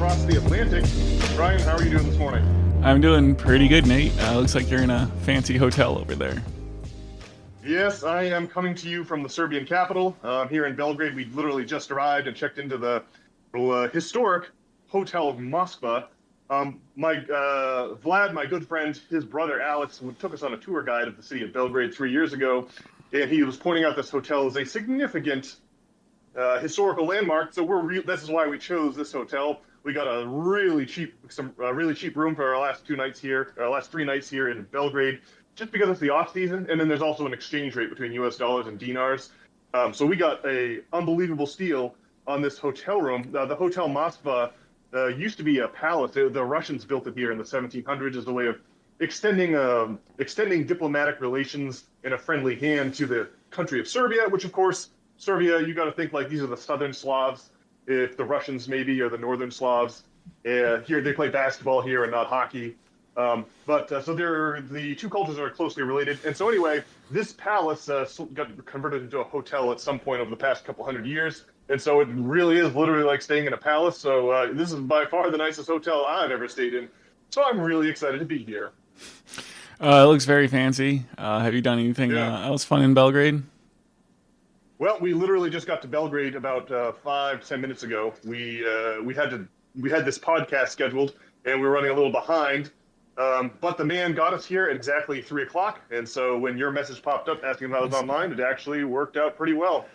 across the Atlantic. Brian, how are you doing this morning? I'm doing pretty good, Nate. Looks like you're in a fancy hotel over there. Yes, I am coming to you from the Serbian capital. Here in Belgrade, we literally just arrived and checked into the historic Hotel Moskva. Vlad, my good friend, his brother Alex, took us on a tour guide of the city of Belgrade 3 years ago, and he was pointing out this hotel as a significant historical landmark. So this is why we chose this hotel. We got a really cheap room for our last 3 nights here in Belgrade, just because it's the off season, and then there's also an exchange rate between U.S. dollars and dinars. So we got a unbelievable steal on this hotel room. The Hotel Moskva used to be a palace. The Russians built it here in the 1700s as a way of extending diplomatic relations in a friendly hand to the country of Serbia, which of course, Serbia, you got to think like these are the southern Slavs, if the Russians maybe are the northern Slavs. Here they play basketball here and not hockey. So the two cultures are closely related. And so anyway, this palace got converted into a hotel at some point over the past couple hundred years. And so it really is literally like staying in a palace. So this is by far the nicest hotel I've ever stayed in. So I'm really excited to be here. It looks very fancy. Have you done anything else fun in Belgrade? Well, we literally just got to Belgrade about 5-10 minutes ago. We had this podcast scheduled, and we were running a little behind. But the man got us here at exactly 3:00, and so when your message popped up asking if I was online, it actually worked out pretty well.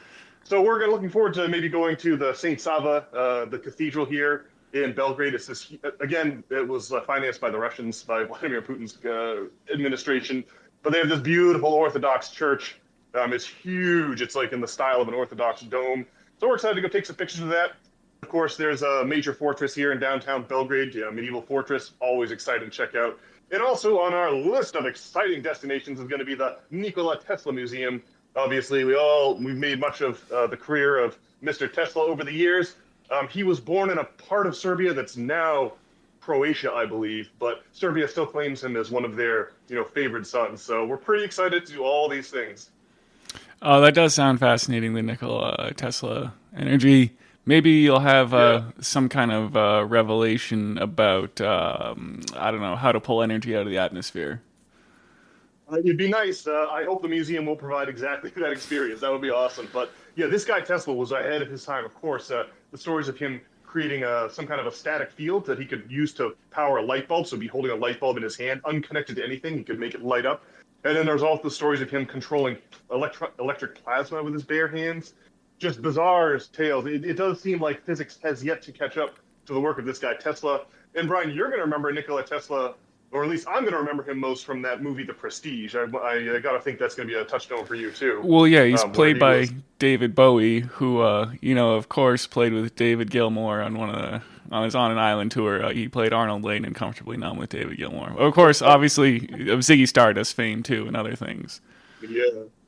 So we're looking forward to maybe going to the St. Sava, the cathedral here in Belgrade. It's this, again, it was financed by the Russians, by Vladimir Putin's administration. But they have this beautiful Orthodox church. It's huge. It's like in the style of an Orthodox dome. So we're excited to go take some pictures of that. Of course, there's a major fortress here in downtown Belgrade, a medieval fortress, always exciting to check out. And also on our list of exciting destinations is going to be the Nikola Tesla Museum. Obviously, we've made much of the career of Mr. Tesla over the years. He was born in a part of Serbia that's now Croatia, I believe, but Serbia still claims him as one of their favored sons. So we're pretty excited to do all these things. Oh, that does sound fascinating, the Nikola Tesla energy. Maybe you'll have some kind of revelation about, I don't know, how to pull energy out of the atmosphere. It'd be nice. I hope the museum will provide exactly that experience. That would be awesome. But yeah, this guy Tesla was ahead of his time, of course. The stories of him creating some kind of a static field that he could use to power a light bulb. So he'd be holding a light bulb in his hand, unconnected to anything. He could make it light up. And then there's also the stories of him controlling electric plasma with his bare hands. Just bizarre tales. It does seem like physics has yet to catch up to the work of this guy Tesla. And Brian, you're going to remember Nikola Tesla, or at least I'm going to remember him most from that movie, The Prestige. I got to think that's going to be a touchstone for you too. Well, yeah, he's played by David Bowie, who, of course, played with David Gilmour on his On an Island tour. He played Arnold Layne in Comfortably Numb with David Gilmour. Of course, obviously, of Ziggy Stardust fame too, and other things.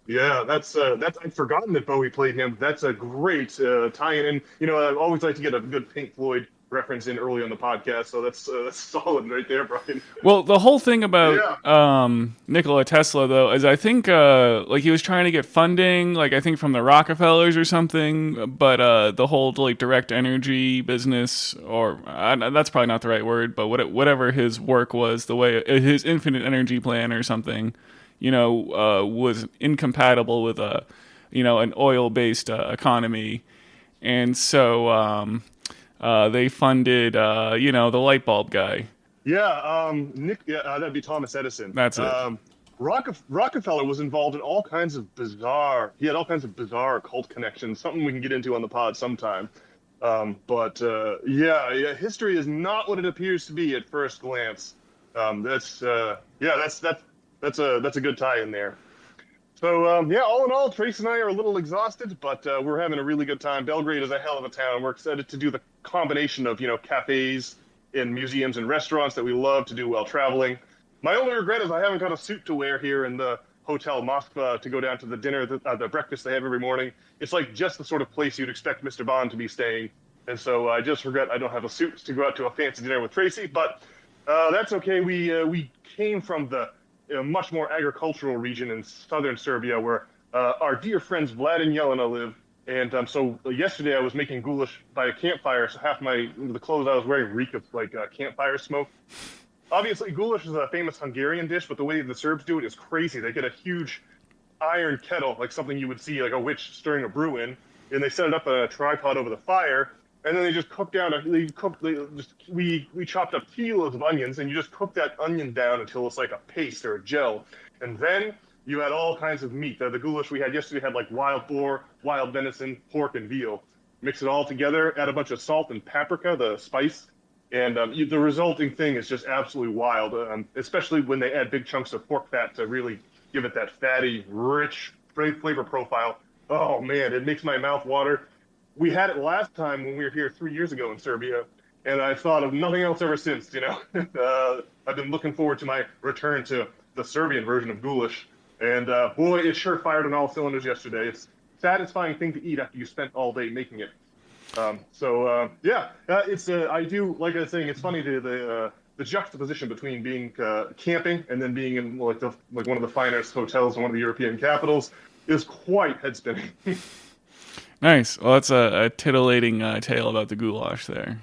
Yeah, that's I'd forgotten that Bowie played him. That's a great tie-in. And I always like to get a good Pink Floyd reference in early on the podcast, so that's solid right there, Brian. Well, the whole thing about Nikola Tesla, though, is I think he was trying to get funding, I think from the Rockefellers or something, but the whole direct energy business, or that's probably not the right word, but whatever his work was, the way his infinite energy plan or something, was incompatible with an oil-based economy, and so they funded the light bulb guy. That'd be Thomas Edison. That's it. Rockefeller was involved in all kinds of bizarre occult connections, something we can get into on the pod sometime. History is not what it appears to be at first glance. That's a good tie in there. So, all in all, Trace and I are a little exhausted, but we're having a really good time. Belgrade is a hell of a town. We're excited to do the combination of, cafes and museums and restaurants that we love to do while traveling. My only regret is I haven't got a suit to wear here in the Hotel Moskva to go down to the dinner, the breakfast they have every morning. It's like just the sort of place you'd expect Mr. Bond to be staying. And so I just regret I don't have a suit to go out to a fancy dinner with Tracy, but that's okay. We came from the much more agricultural region in southern Serbia where our dear friends Vlad and Jelena live. And so yesterday I was making goulash by a campfire, so half the clothes I was wearing reek of like campfire smoke. Obviously, goulash is a famous Hungarian dish, but the way the Serbs do it is crazy. They get a huge iron kettle, like something you would see like a witch stirring a brew in, and they set it up on a tripod over the fire, and then they just cook down. We chopped up kilos of onions, and you just cook that onion down until it's like a paste or a gel, and then you add all kinds of meat. The goulash we had yesterday had like wild boar, wild venison, pork, and veal. Mix it all together, add a bunch of salt and paprika, the spice, and the resulting thing is just absolutely wild, especially when they add big chunks of pork fat to really give it that fatty, rich flavor profile. Oh man, it makes my mouth water. We had it last time when we were here 3 years ago in Serbia, and I've thought of nothing else ever since. I've been looking forward to my return to the Serbian version of goulash, and boy, it sure fired on all cylinders yesterday. It's a satisfying thing to eat after you spent all day making it. It's I do like I was saying. It's funny the juxtaposition between being camping and then being in like one of the finest hotels in one of the European capitals is quite head spinning. Nice. Well, that's a titillating tale about the goulash there.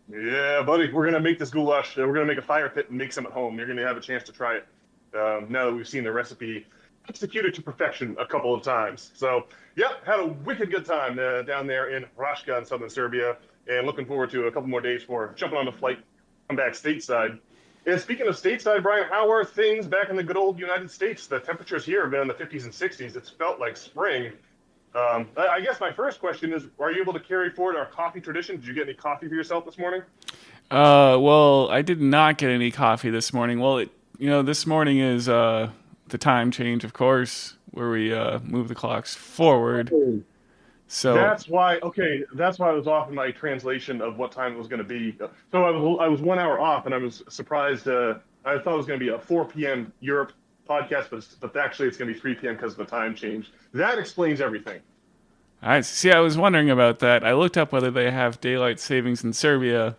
Yeah, buddy, we're gonna make this goulash. We're gonna make a fire pit and make some at home. You're gonna have a chance to try it now that we've seen the recipe executed to perfection a couple of times. So, had a wicked good time down there in Raška in southern Serbia, and looking forward to a couple more days for jumping on the flight, come back stateside. And speaking of stateside, Brian, how are things back in the good old United States? The temperatures here have been in the 50s and 60s. It's felt like spring. I guess my first question is, are you able to carry forward our coffee tradition? Did you get any coffee for yourself this morning? Well, I did not get any coffee this morning. Well, this morning is the time change, of course, where we move the clocks forward. So that's why. Okay, that's why I was off in my translation of what time it was going to be. So I was 1 hour off, and I was surprised. I thought it was going to be a 4 p.m. Europe podcast, but actually it's going to be 3 p.m. because of the time change. That explains everything. I see. I was wondering about that. I looked up whether they have daylight savings in Serbia,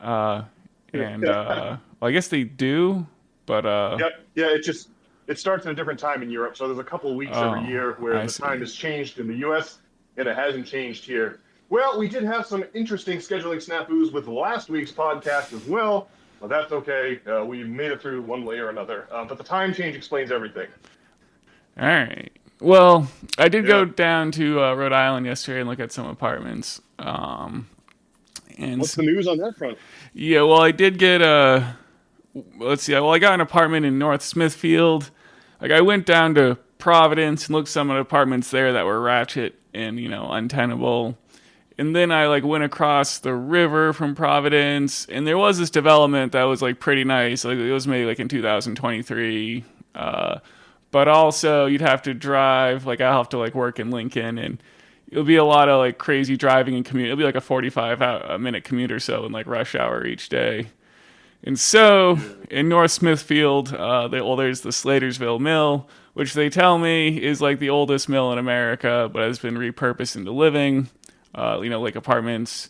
well, I guess they do, but it starts in a different time in Europe. So there's a couple of weeks every year where the time has changed in the U.S. and it hasn't changed here. Well, we did have some interesting scheduling snafus with last week's podcast as well. Well, that's okay. We made it through one way or another. But the time change explains everything. All right. Well, I did go down to Rhode Island yesterday and look at some apartments. And what's the news on that front? Yeah, well, I did get let's see. Well, I got an apartment in North Smithfield. Like, I went down to Providence and looked at some of the apartments there that were ratchet and, untenable. And then I went across the river from Providence, and there was this development that was pretty nice. Like, it was made in 2023. But also you'd have to drive. I'll have to work in Lincoln, and it'll be a lot of crazy driving and commute. It'll be a 45-minute commute or so in rush hour each day. And so in North Smithfield, there's the Slatersville Mill, which they tell me is the oldest mill in America, but has been repurposed into living. Apartments.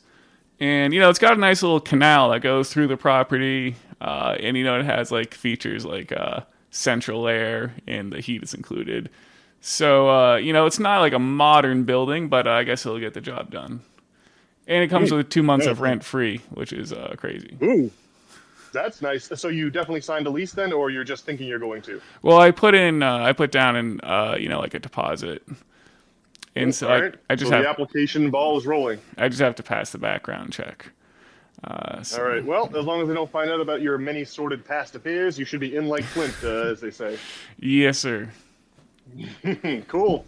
And, it's got a nice little canal that goes through the property. And, it has features central air, and the heat is included. So, it's not a modern building, but I guess it'll get the job done. And it comes with 2 months of rent free, which is crazy. Ooh, that's nice. So you definitely signed a lease then, or you're just thinking you're going to? Well, I put down a deposit. And so right. I just so have the application ball is rolling. I just have to pass the background check. All right. Well, as long as they don't find out about your many sordid past affairs, you should be in like Flint, as they say. Yes, sir. Cool.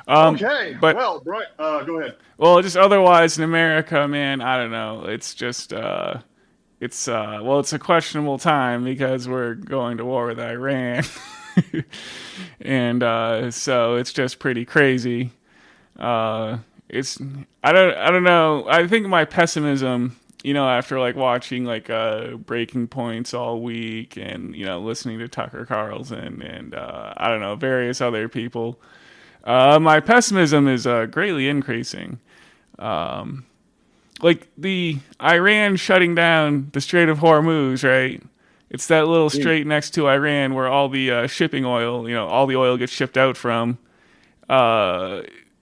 Okay. But, well, Brian, go ahead. Well, just otherwise in America, man, I don't know. It's just it's a questionable time because we're going to war with Iran. And so it's just pretty crazy. I don't know. I think my pessimism, after watching Breaking Points all week and listening to Tucker Carlson and I don't know, various other people, my pessimism is greatly increasing. The Iran shutting down the Strait of Hormuz, right? It's that little strait next to Iran where all the shipping oil, all the oil gets shipped out from.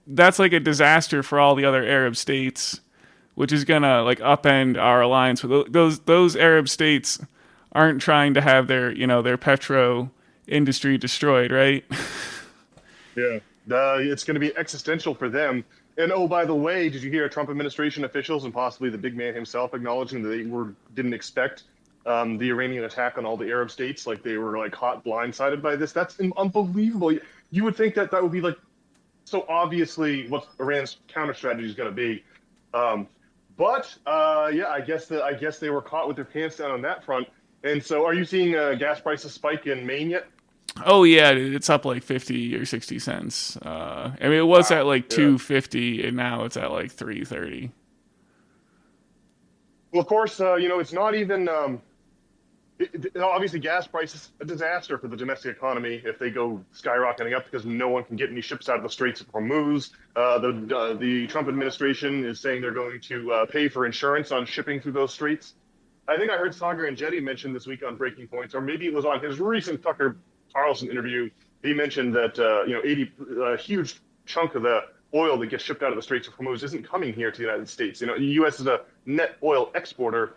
that's like a disaster for all the other Arab states, which is gonna like upend our alliance with those Arab states. Aren't trying to have their their petro industry destroyed, right? Yeah. It's going to be existential for them. And oh, by the way, did you hear Trump administration officials and possibly the big man himself acknowledging that didn't expect the Iranian attack on all the Arab states? Like they were like hot blindsided by this. That's unbelievable. You would think that would be like so obviously what Iran's counter strategy is going to be. But I guess they were caught with their pants down on that front. And so, are you seeing gas prices spike in Maine yet? Oh yeah, it's up like 50 or 60 cents. I mean, it was at like 250, and now it's at like 330. Well, of course, it's not even. Obviously, gas prices a disaster for the domestic economy if they go skyrocketing up because no one can get any ships out of the Straits of Hormuz. The Trump administration is saying they're going to pay for insurance on shipping through those straits. I think I heard Sagar and Jetty mention this week on Breaking Points, or maybe it was on his recent Tucker Carlson interview. He mentioned that 80 huge chunk of the oil that gets shipped out of the Straits of Hormuz isn't coming here to the United States. The U.S. is a net oil exporter.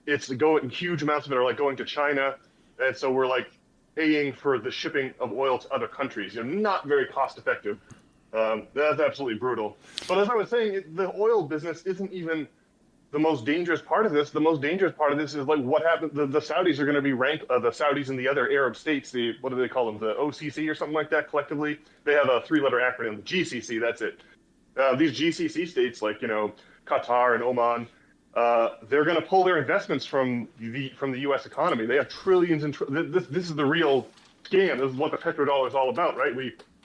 It's going huge amounts of it are like going to China, and so we're like paying for the shipping of oil to other countries. Not very cost effective. That's absolutely brutal. But as I was saying, the oil business isn't even the most dangerous part of this. The most dangerous part of this is like what happened. The Saudis are going to be ranked. The Saudis and the other Arab states. What do they call them? The OCC or something like that. Collectively, they have a 3-letter acronym. The GCC. That's it. These GCC states, like Qatar and Oman, they're going to pull their investments from the U.S. economy. They have trillions and this is the real scam. This is what the petrodollar is all about, right?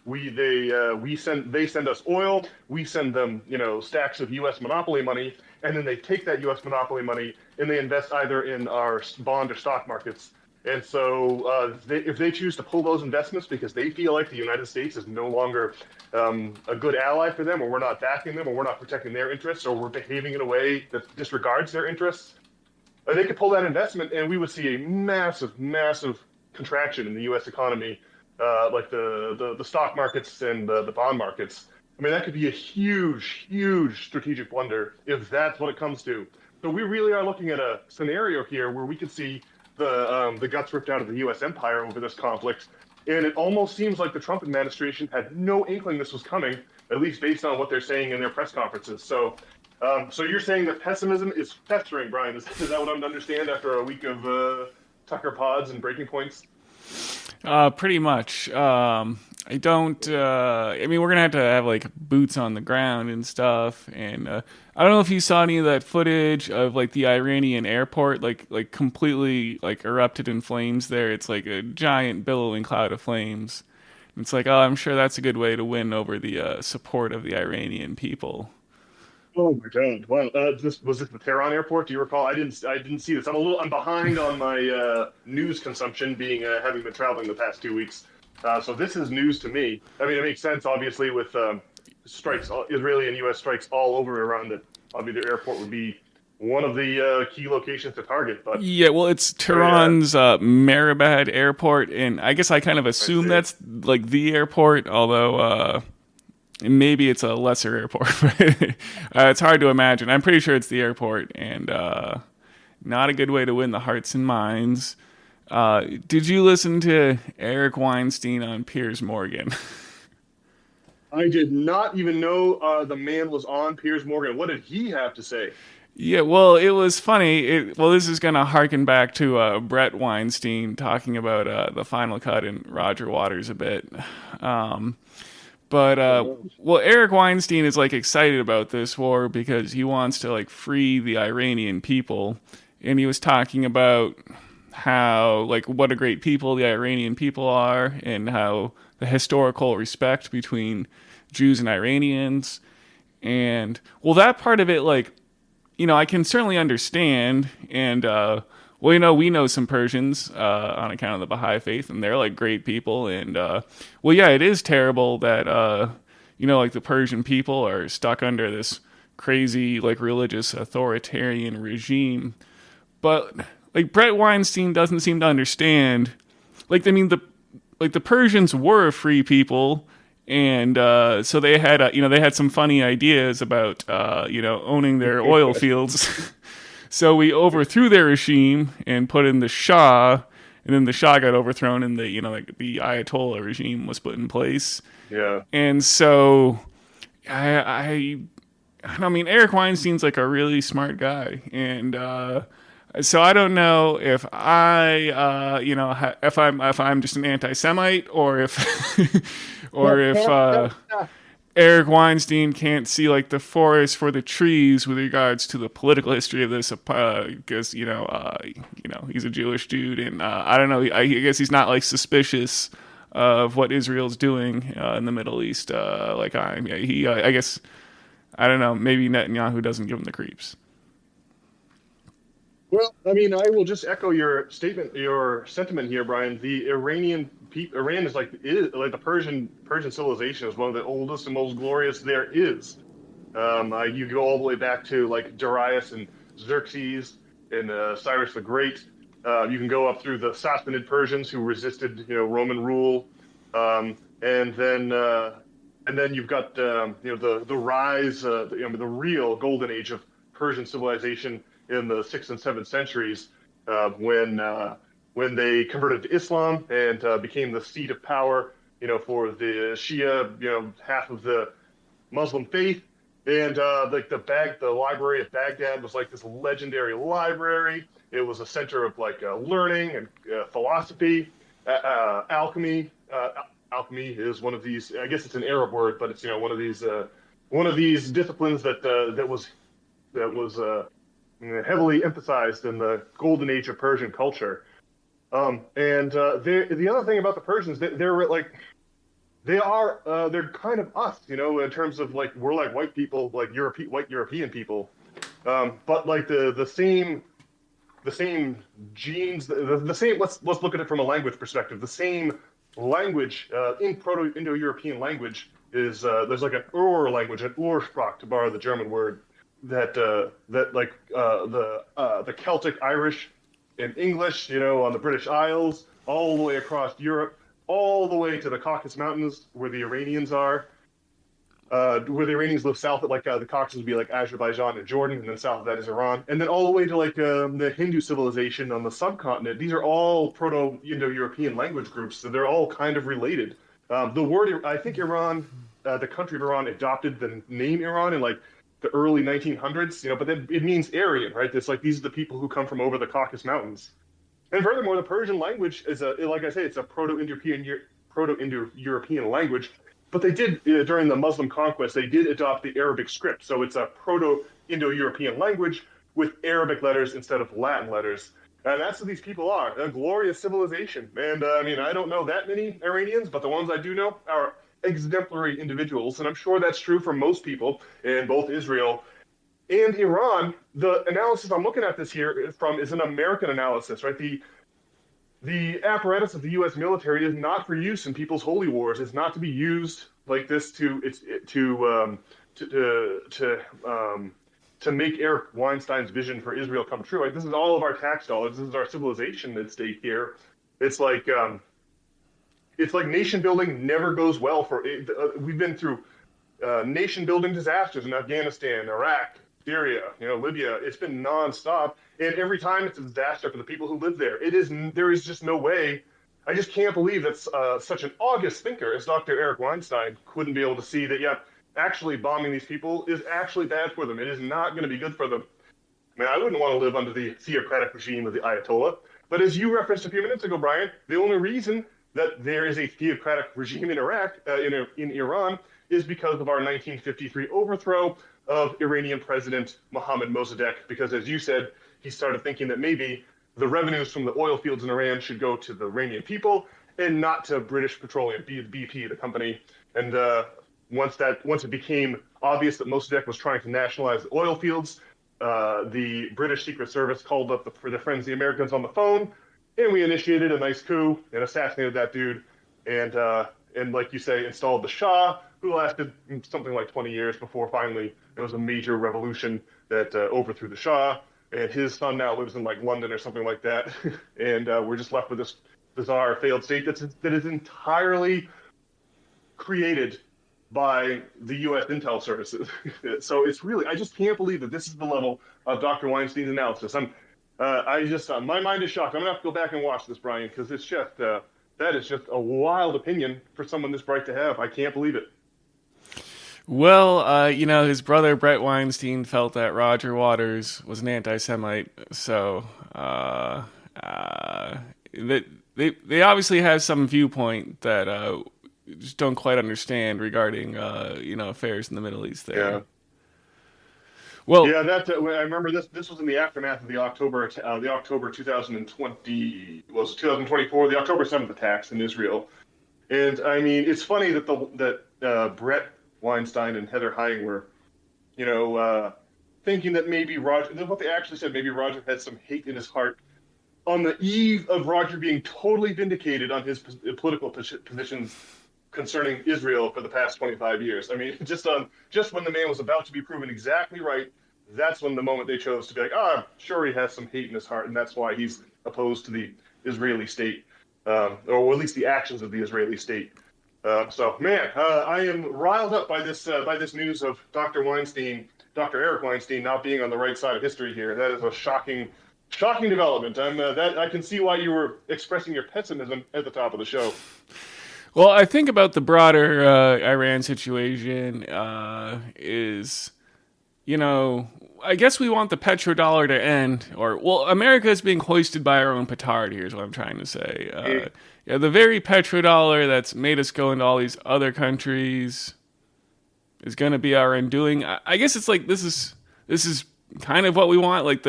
They send us oil. We send them stacks of U.S. monopoly money. And then they take that U.S. monopoly money and they invest either in our bond or stock markets. And so if they choose to pull those investments because they feel like the United States is no longer a good ally for them, or we're not backing them, or we're not protecting their interests, or we're behaving in a way that disregards their interests, they could pull that investment and we would see a massive, massive contraction in the U.S. economy, like the stock markets and the bond markets. I mean, that could be a huge, huge strategic blunder if that's what it comes to. So we really are looking at a scenario here where we could see the guts ripped out of the U.S. empire over this conflict. And it almost seems like the Trump administration had no inkling this was coming, at least based on what they're saying in their press conferences. So you're saying that pessimism is festering, Brian. Is that what I'm to understand after a week of Tucker pods and breaking points? Pretty much. I don't. I mean, we're gonna have to have like boots on the ground and stuff. And I don't know if you saw any of that footage of like the Iranian airport, like completely like erupted in flames. There, it's like a giant billowing cloud of flames. And it's like, oh, I'm sure that's a good way to win over the support of the Iranian people. Oh my God! Wow, was this the Tehran airport? Do you recall? I didn't see this. I'm behind on my news consumption, being having been traveling the past 2 weeks. So this is news to me. I mean, it makes sense, obviously, with strikes, Israeli and U.S. strikes all over Iran. That obviously the airport would be one of the key locations to target. But yeah, well, it's Tehran's Mehrabad airport, and I guess I kind of assume that's like the airport, although. Maybe it's a lesser airport. It's hard to imagine. I'm pretty sure it's the airport, and not a good way to win the hearts and minds. Did you listen to Eric Weinstein on Piers Morgan? I did not even know the man was on Piers Morgan. What did he have to say? Yeah, well, it was funny. This is going to harken back to Brett Weinstein talking about the Final Cut and Roger Waters a bit. But Eric Weinstein is like excited about this war because he wants to like free the Iranian people, and he was talking about how like what a great people the Iranian people are, and how the historical respect between Jews and Iranians, and that part of it, like, I can certainly understand, and we know some Persians on account of the Baha'i faith, and they're like great people. And it is terrible that like the Persian people are stuck under this crazy like religious authoritarian regime. But like Brett Weinstein doesn't seem to understand. Like, I mean, the Persians were a free people, And so they had, they had some funny ideas about, owning their oil fields. So we overthrew their regime and put in the Shah, and then the Shah got overthrown, and the Ayatollah regime was put in place. Yeah. And so, I mean, Eric Weinstein's like a really smart guy, and so I don't know if if I'm just an anti-Semite, or if Eric Weinstein can't see like the forest for the trees with regards to the political history of this, because he's a Jewish dude, and I don't know. I guess he's not like suspicious of what Israel's doing in the Middle East, like I'm. Yeah, I guess I don't know. Maybe Netanyahu doesn't give him the creeps. Well, I mean, I will just echo your statement, your sentiment here, Brian. The Iran is like the Persian civilization is one of the oldest and most glorious there is. You go all the way back to like Darius and Xerxes and Cyrus the Great. You can go up through the Sassanid Persians who resisted, Roman rule, and then you've got the rise, the real golden age of Persian civilization in the 6th and 7th centuries, when they converted to Islam and became the seat of power, for the Shia, half of the Muslim faith. And the library of Baghdad was like this legendary library. It was a center of like learning and philosophy, alchemy. Alchemy is one of these. I guess it's an Arab word, but it's one of these disciplines that was heavily emphasized in the golden age of Persian culture. The other thing about the Persians, they're kind of us, in terms of like we're like white people, like white European people, but like the same genes, the same. Let's look at it from a language perspective. The same language in Proto-Indo-European language is there's like an language, an Ursprach, to borrow the German word, that the Celtic Irish and English, on the British Isles, all the way across Europe, all the way to the Caucasus Mountains where the Iranians are, where the Iranians live south of the Caucasus would be like Azerbaijan and Jordan, and then south of that is Iran, and then all the way to like the Hindu civilization on the subcontinent. These are all Proto-Indo-European language groups, so they're all kind of related. The word, I think Iran, the country of Iran adopted the name Iran in like the early 1900s, but then it means Aryan, right? It's like these are the people who come from over the Caucasus Mountains. And furthermore, the Persian language is like I say, it's a Proto-Indo-European language. But they did, during the Muslim conquest, they did adopt the Arabic script. So it's a Proto-Indo-European language with Arabic letters instead of Latin letters. And that's what these people are, a glorious civilization. And I mean, I don't know that many Iranians, but the ones I do know are exemplary individuals. And I'm sure that's true for most people in both Israel and Iran. The analysis I'm looking at this here from is an American analysis, right? The apparatus of the U.S. military is not for use in people's holy wars. It's not to be used like this to make Eric Weinstein's vision for Israel come true. Like, this is all of our tax dollars. This is our civilization at stake here. It's like nation building never goes well for. We've been through nation building disasters in Afghanistan, Iraq, Syria, Libya. It's been nonstop, and every time it's a disaster for the people who live there. There is just no way. I just can't believe that such an august thinker as Dr. Eric Weinstein couldn't be able to see that. Yeah, actually bombing these people is actually bad for them. It is not going to be good for them. I mean, I wouldn't want to live under the theocratic regime of the Ayatollah. But as you referenced a few minutes ago, Brian, the only reason that there is a theocratic regime in Iraq, in Iran, is because of our 1953 overthrow of Iranian President Mohammad Mossadegh, because as you said, he started thinking that maybe the revenues from the oil fields in Iran should go to the Iranian people and not to British Petroleum, BP, the company. And once it became obvious that Mossadegh was trying to nationalize the oil fields, the British Secret Service called up the friends, the Americans, on the phone, and we initiated a nice coup and assassinated that dude, and like you say, installed the Shah, who lasted something like 20 years before finally there was a major revolution that overthrew the Shah, and his son now lives in like London or something like that, and we're just left with this bizarre failed state that is entirely created by the U.S. intel services. So it's really, I just can't believe that this is the level of Dr. Weinstein's analysis. My mind is shocked. I'm gonna have to go back and watch this, Brian, because it's just that is just a wild opinion for someone this bright to have. I can't believe it. Well, his brother Brett Weinstein felt that Roger Waters was an anti-Semite, so they obviously have some viewpoint that just don't quite understand regarding affairs in the Middle East there. Yeah. Well, yeah, that I remember this. This was in the aftermath of the October 2020 was 2024, the October 7th attacks in Israel. And I mean, it's funny that Brett Weinstein and Heather Heying were, thinking that maybe Roger. What they actually said, maybe Roger had some hate in his heart on the eve of Roger being totally vindicated on his political positions concerning Israel for the past 25 years. I mean, just when the man was about to be proven exactly right, that's when the moment they chose to be like, I'm sure he has some hate in his heart, and that's why he's opposed to the Israeli state, or at least the actions of the Israeli state. So, man, I am riled up by this news of Dr. Eric Weinstein, not being on the right side of history here. That is a shocking development. I can see why you were expressing your pessimism at the top of the show. Well, I think about the broader Iran situation I guess we want the petrodollar to end, America is being hoisted by our own petard here is what I'm trying to say. The very petrodollar that's made us go into all these other countries is going to be our undoing. I guess it's like this is kind of what we want. Like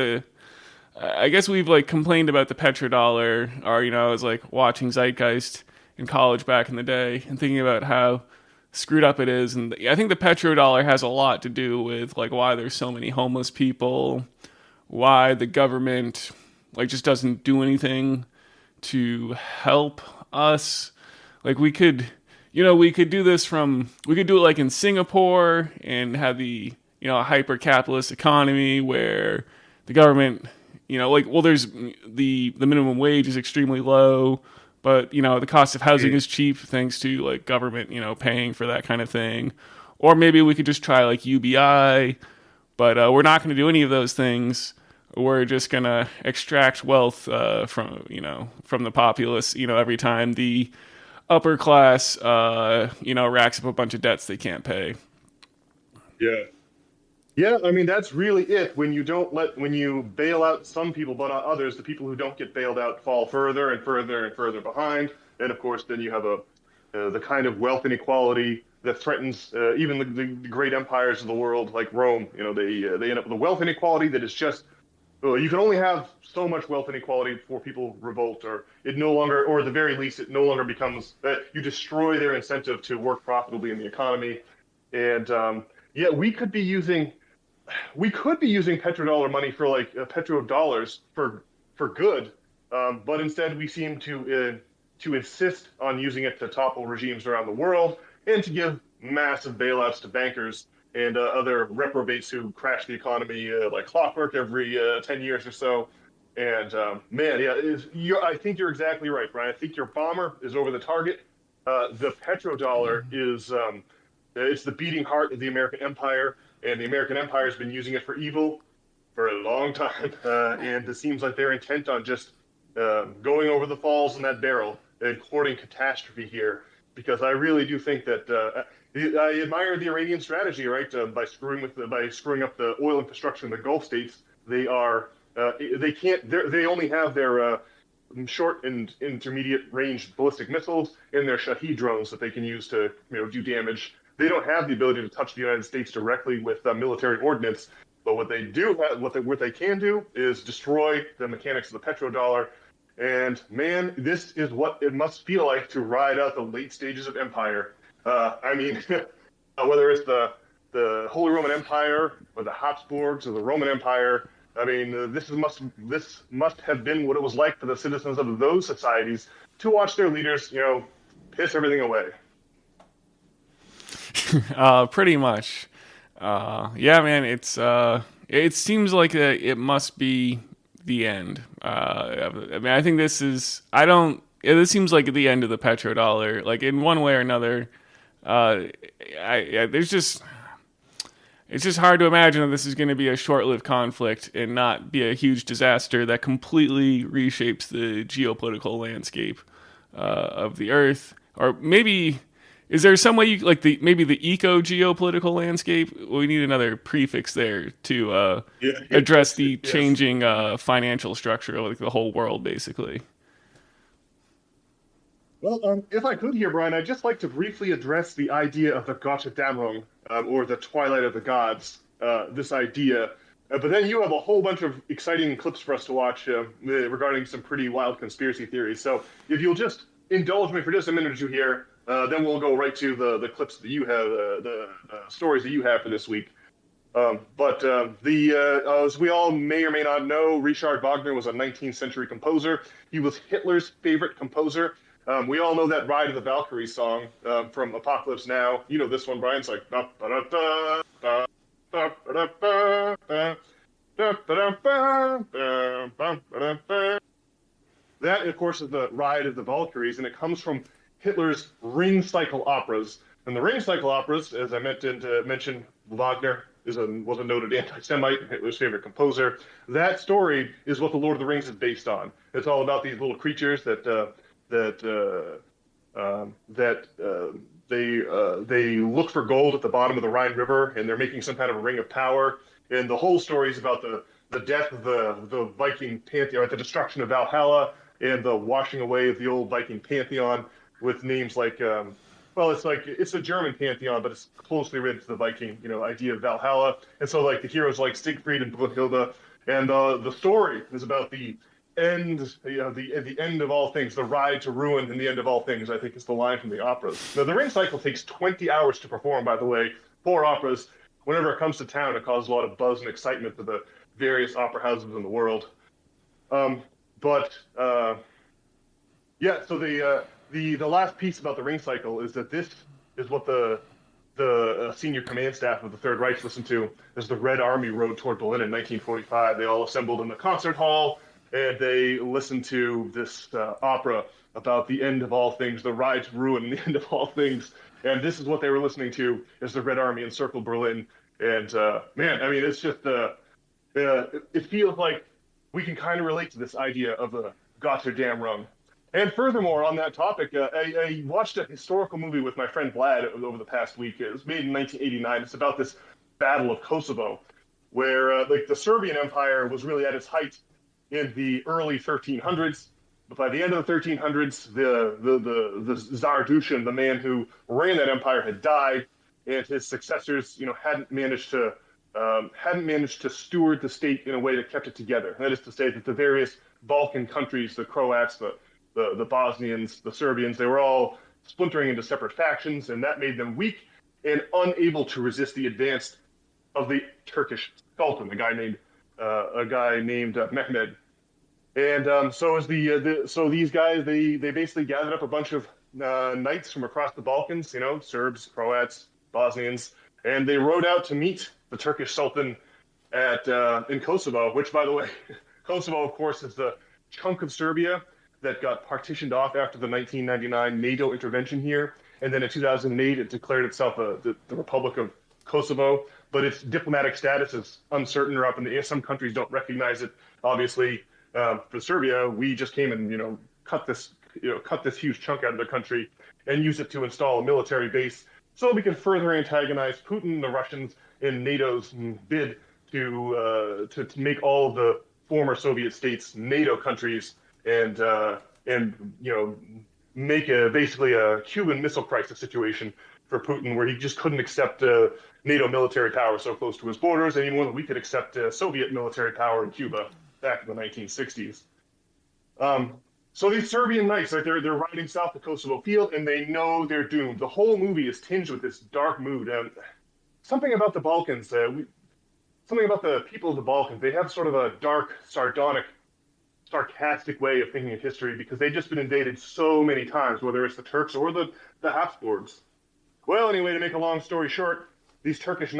I guess we've like complained about the petrodollar, or I was like watching Zeitgeist in college back in the day and thinking about how screwed up it is. And I think the petrodollar has a lot to do with like why there's so many homeless people, why the government like just doesn't do anything to help us. Like we could do it like in Singapore and have the, hyper capitalist economy where the government, there's the minimum wage is extremely low, but the cost of housing is cheap thanks to like government paying for that kind of thing. Or maybe we could just try like UBI, but we're not going to do any of those things. We're just going to extract wealth from the populace every time the upper class racks up a bunch of debts they can't pay. Yeah, I mean, that's really it. When you bail out some people, but others, the people who don't get bailed out fall further and further and further behind. And of course, then you have the kind of wealth inequality that threatens even the great empires of the world, like Rome. They end up with a wealth inequality that is just, you can only have so much wealth inequality before people revolt, or it no longer, or at the very least, it no longer becomes that you destroy their incentive to work profitably in the economy. And we could be using petrodollar money for like petrodollars for good, but instead we seem to insist on using it to topple regimes around the world and to give massive bailouts to bankers and other reprobates who crash the economy like clockwork every 10 years or so. And I think you're exactly right, Brian. I think your bomber is over the target. The petrodollar is it's the beating heart of the American empire. And the American empire has been using it for evil for a long time. And it seems like they're intent on just going over the falls in that barrel and courting catastrophe here. Because I really do think that I admire the Iranian strategy, right? By screwing up the oil infrastructure in the Gulf states, they only have their short and intermediate range ballistic missiles and their Shahed drones that they can use to do damage. They don't have the ability to touch the United States directly with military ordnance, but what they can do is destroy the mechanics of the petrodollar. And man, this is what it must feel like to ride out the late stages of empire. I mean, whether it's the Holy Roman Empire or the Habsburgs or the Roman Empire, I mean, this must have been what it was like for the citizens of those societies to watch their leaders, piss everything away. Pretty much. Yeah, man, it seems like it must be the end. I mean, I think this seems like the end of the petrodollar, like in one way or another. Uh, there's just it's just hard to imagine that this is going to be a short-lived conflict and not be a huge disaster that completely reshapes the geopolitical landscape of the Earth. Or maybe is there some way you like the maybe the eco-geopolitical landscape? We need another prefix there to address the Yes. changing financial structure of like the whole world, basically. Well, if I could here, Brian, I'd just like to briefly address the idea of the Götterdämmerung, or the Twilight of the Gods. This idea, but then you have a whole bunch of exciting clips for us to watch regarding some pretty wild conspiracy theories. So, if you'll just indulge me for just a minute or two here, then we'll go right to the clips that you have, the stories that you have for this week. As we all may or may not know, Richard Wagner was a 19th century composer. He was Hitler's favorite composer. We all know that Ride of the Valkyries song from Apocalypse Now. You know this one, Brian. It's like. That, of course, is the Ride of the Valkyries, and it comes from Hitler's Ring Cycle operas. And the Ring Cycle operas, as I mentioned, Wagner was a noted anti-Semite, Hitler's favorite composer. That story is what the Lord of the Rings is based on. It's all about these little creatures they look for gold at the bottom of the Rhine River, and they're making some kind of a ring of power. And the whole story is about the death of the Viking pantheon, the destruction of Valhalla, and the washing away of the old Viking pantheon with names like, it's a German pantheon, but it's closely related to the Viking, idea of Valhalla. And so like the heroes like Siegfried and Brunhilde, and the story is about the end, the end of all things, the ride to ruin and the end of all things, I think is the line from the operas. Now, the Ring Cycle takes 20 hours to perform, by the way, 4 operas. Whenever it comes to town, it causes a lot of buzz and excitement to the various opera houses in the world. So the last piece about the Ring Cycle is that this is what the senior command staff of the Third Reich listened to as the Red Army rode toward Berlin in 1945. They all assembled in the concert hall, and they listened to this opera about the end of all things, the ride to ruin and the end of all things. And this is what they were listening to as the Red Army encircled Berlin. And man, I mean, it's just it feels like we can kind of relate to this idea of the Götterdämmerung. And furthermore, on that topic, I watched a historical movie with my friend Vlad over the past week. It was made in 1989. It's about this Battle of Kosovo, where the Serbian Empire was really at its height in the early 1300s. But by the end of the 1300s, the Tsar Dusan, the man who ran that empire, had died, and his successors, hadn't managed to steward the state in a way that kept it together. That is to say that the various Balkan countries, the Croats, the Bosnians, the Serbians, they were all splintering into separate factions, and that made them weak and unable to resist the advance of the Turkish Sultan, a guy named Mehmed. And so these guys, they basically gathered up a bunch of knights from across the Balkans, Serbs, Croats, Bosnians, and they rode out to meet the Turkish Sultan in Kosovo, which, by the way, Kosovo, of course, is the chunk of Serbia that got partitioned off after the 1999 NATO intervention here. And then in 2008, it declared itself the Republic of Kosovo, but its diplomatic status is uncertain or up in the air. Some countries don't recognize it. Obviously, for Serbia, we just came and, cut this huge chunk out of the country and use it to install a military base so we can further antagonize Putin and the Russians in NATO's bid to make all of the former Soviet states NATO countries and make basically a Cuban Missile Crisis situation for Putin, where he just couldn't accept NATO military power so close to his borders any more than we could accept Soviet military power in Cuba back in the 1960s. So these Serbian knights, they're riding south of Kosovo Field, and they know they're doomed. The whole movie is tinged with this dark mood. Something about the Balkans, something about the people of the Balkans, they have sort of a dark, sarcastic way of thinking of history because they've just been invaded so many times, whether it's the Turks or the Habsburgs. Well, anyway, to make a long story short, these Serbian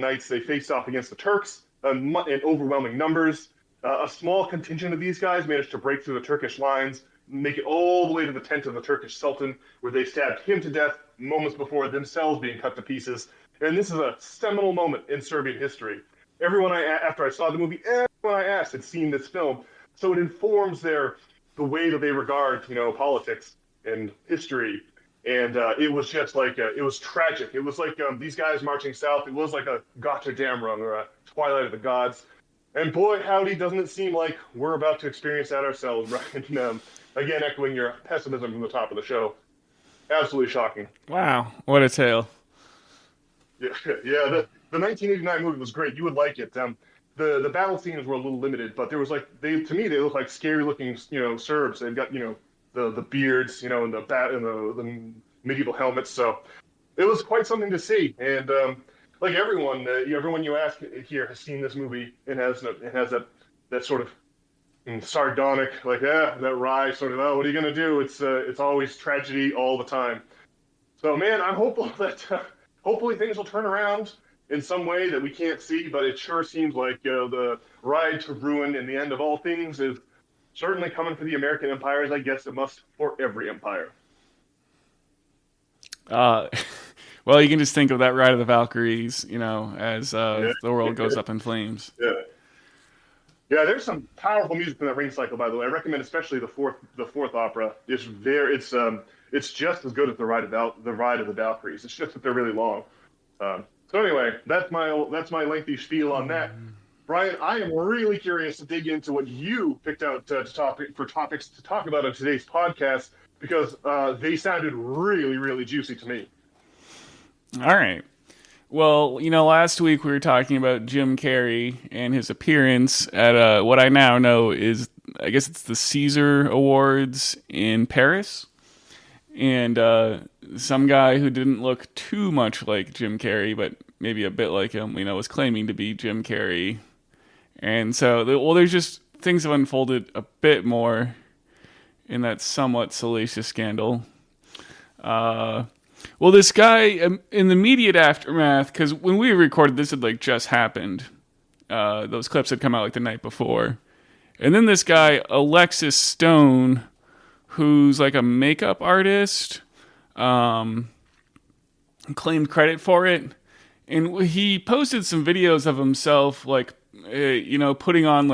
knights, they faced off against the Turks in overwhelming numbers. A small contingent of these guys managed to break through the Turkish lines, make it all the way to the tent of the Turkish Sultan, where they stabbed him to death moments before themselves being cut to pieces. And this is a seminal moment in Serbian history. After I saw the movie, everyone I asked had seen this film, so it informs the way that they regard, politics and history. And it was just like it was tragic. It was like these guys marching south. It was like a Gotterdammerung or a Twilight of the Gods. And boy, howdy, doesn't it seem like we're about to experience that ourselves, Brian? Again, echoing your pessimism from the top of the show. Absolutely shocking. Wow, what a tale. Yeah, yeah. The 1989 movie was great. You would like it. The battle scenes were a little limited, but there was to me they look like scary looking Serbs. They've got the beards and the medieval helmets. So it was quite something to see. And like everyone you ask here has seen this movie and has that sort of sardonic that wry sort of what are you gonna do? It's always tragedy all the time. So man, I'm hopeful that hopefully things will turn around in some way that we can't see, but it sure seems like the ride to ruin and the end of all things is certainly coming for the American empire, as I guess it must for every empire. Well, you can just think of that Ride of the Valkyries, as the world goes up in flames. Yeah. Yeah, there's some powerful music in that Ring Cycle, by the way. I recommend especially the fourth opera. It's just as good as the Ride of the Valkyries. It's just that they're really long. So anyway, that's my lengthy spiel on that. Brian, I am really curious to dig into what you picked out topics to talk about on today's podcast, because they sounded really, really juicy to me. All right. Well, last week we were talking about Jim Carrey and his appearance at what I now know is, I guess it's the Caesar Awards in Paris. And some guy who didn't look too much like Jim Carrey, but maybe a bit like him, was claiming to be Jim Carrey. And so, there's just things have unfolded a bit more in that somewhat salacious scandal. This guy, in the immediate aftermath, because when we recorded this had just happened. Those clips had come out the night before. And then this guy, Alexis Stone, who's a makeup artist, claimed credit for it. And he posted some videos of himself, putting on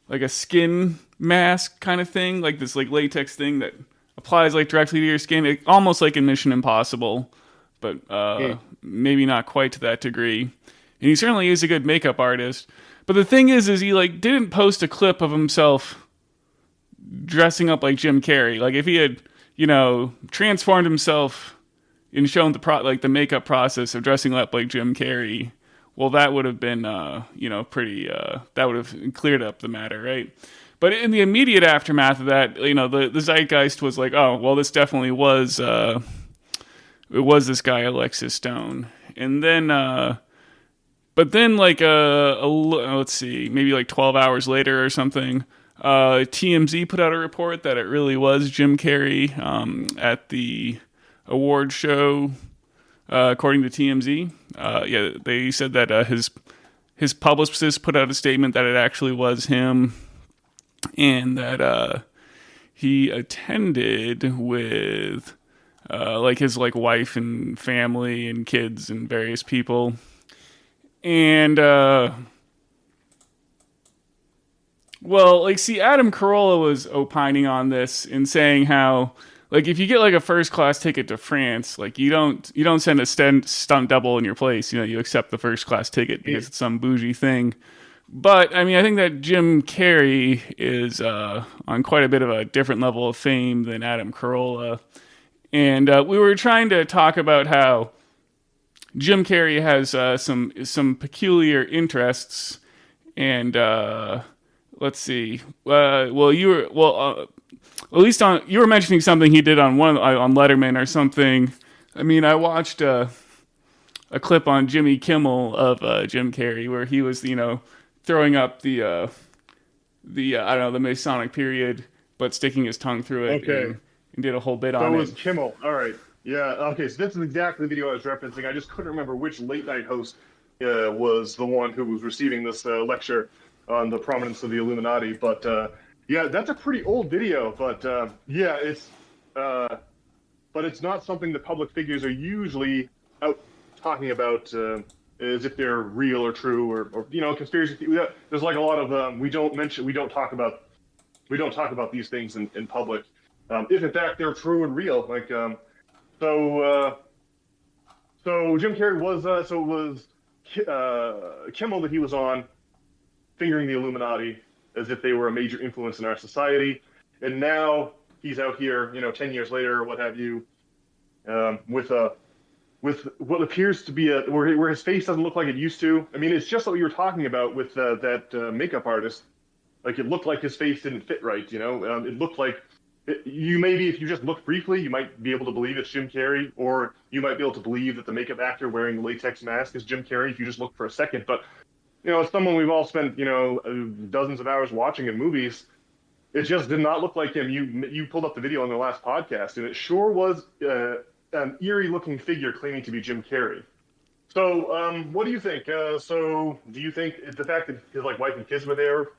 a skin mask kind of thing, this latex thing that applies directly to your skin, almost like in Mission Impossible, but maybe not quite to that degree. And he certainly is a good makeup artist. But the thing is he didn't post a clip of himself dressing up like Jim Carrey. If he had, transformed himself and shown the makeup process of dressing up like Jim Carrey, well, that would have been, pretty, that would have cleared up the matter, right? But in the immediate aftermath of that, the zeitgeist was oh, well, this definitely was, it was this guy, Alexis Stone. And then, but then let's see, maybe 12 hours later or something, TMZ put out a report that it really was Jim Carrey at the award show, according to TMZ. They said that his publicist put out a statement that it actually was him, and that he attended with his like wife and family and kids and various people. And Adam Carolla was opining on this and saying how if you get a first class ticket to France, you don't send a stunt double in your place. You accept the first class ticket because it's some bougie thing. But I mean, I think that Jim Carrey is on quite a bit of a different level of fame than Adam Carolla. And we were trying to talk about how Jim Carrey has some peculiar interests, and let's see. At least you were mentioning something he did on Letterman or something. I mean, I watched a clip on Jimmy Kimmel of Jim Carrey where he was throwing up the Masonic period, but sticking his tongue through it. Okay. And did a whole bit on it. So it was Kimmel. All right. Yeah. Okay. So this is exactly the video I was referencing. I just couldn't remember which late night host was the one who was receiving this lecture on the prominence of the Illuminati. But Yeah, that's a pretty old video, but yeah, but it's not something that public figures are usually out talking about as if they're real or true or conspiracy. There's like a lot of we don't talk about these things in public, if in fact they're true and real. Like so so Jim Carrey was so it was Kimmel that he was on fingering the Illuminati as if they were a major influence in our society, and now he's out here, 10 years later or what have you, with what appears to be where his face doesn't look like it used to. I mean, it's just what you were talking about with that makeup artist. Like it looked like his face didn't fit right. It looked like you maybe if you just look briefly, you might be able to believe it's Jim Carrey, or you might be able to believe that the makeup actor wearing the latex mask is Jim Carrey if you just look for a second. But as someone we've all spent dozens of hours watching in movies, it just did not look like him. You pulled up the video on the last podcast, and it sure was an eerie looking figure claiming to be Jim Carrey. So, what do you think? So, do you think the fact that his wife and kids were there,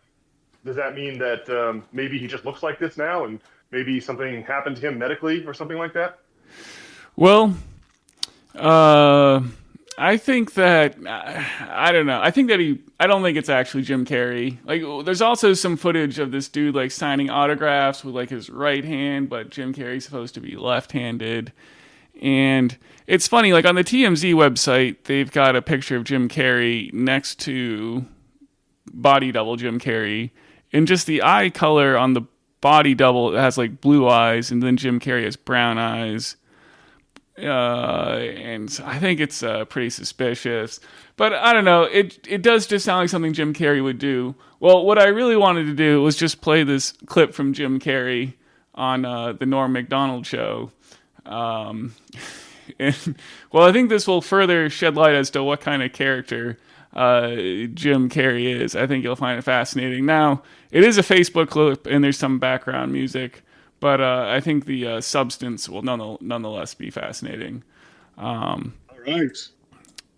does that mean that maybe he just looks like this now, and maybe something happened to him medically or something like that? Well, I think that I don't know. I think that I don't think it's actually Jim Carrey. Like, there's also some footage of this dude signing autographs with his right hand, but Jim Carrey's supposed to be left-handed. And it's funny, on the TMZ website, they've got a picture of Jim Carrey next to body double Jim Carrey, and just the eye color on the body double has blue eyes, and then Jim Carrey has brown eyes. And I think it's pretty suspicious, but I don't know. It does just sound like something Jim Carrey would do. Well, what I really wanted to do was just play this clip from Jim Carrey on the Norm Macdonald show. And, well, I think this will further shed light as to what kind of character Jim Carrey is. I think you'll find it fascinating. Now, it is a Facebook clip, and there's some background music. But I think the substance will nonetheless be fascinating. All right.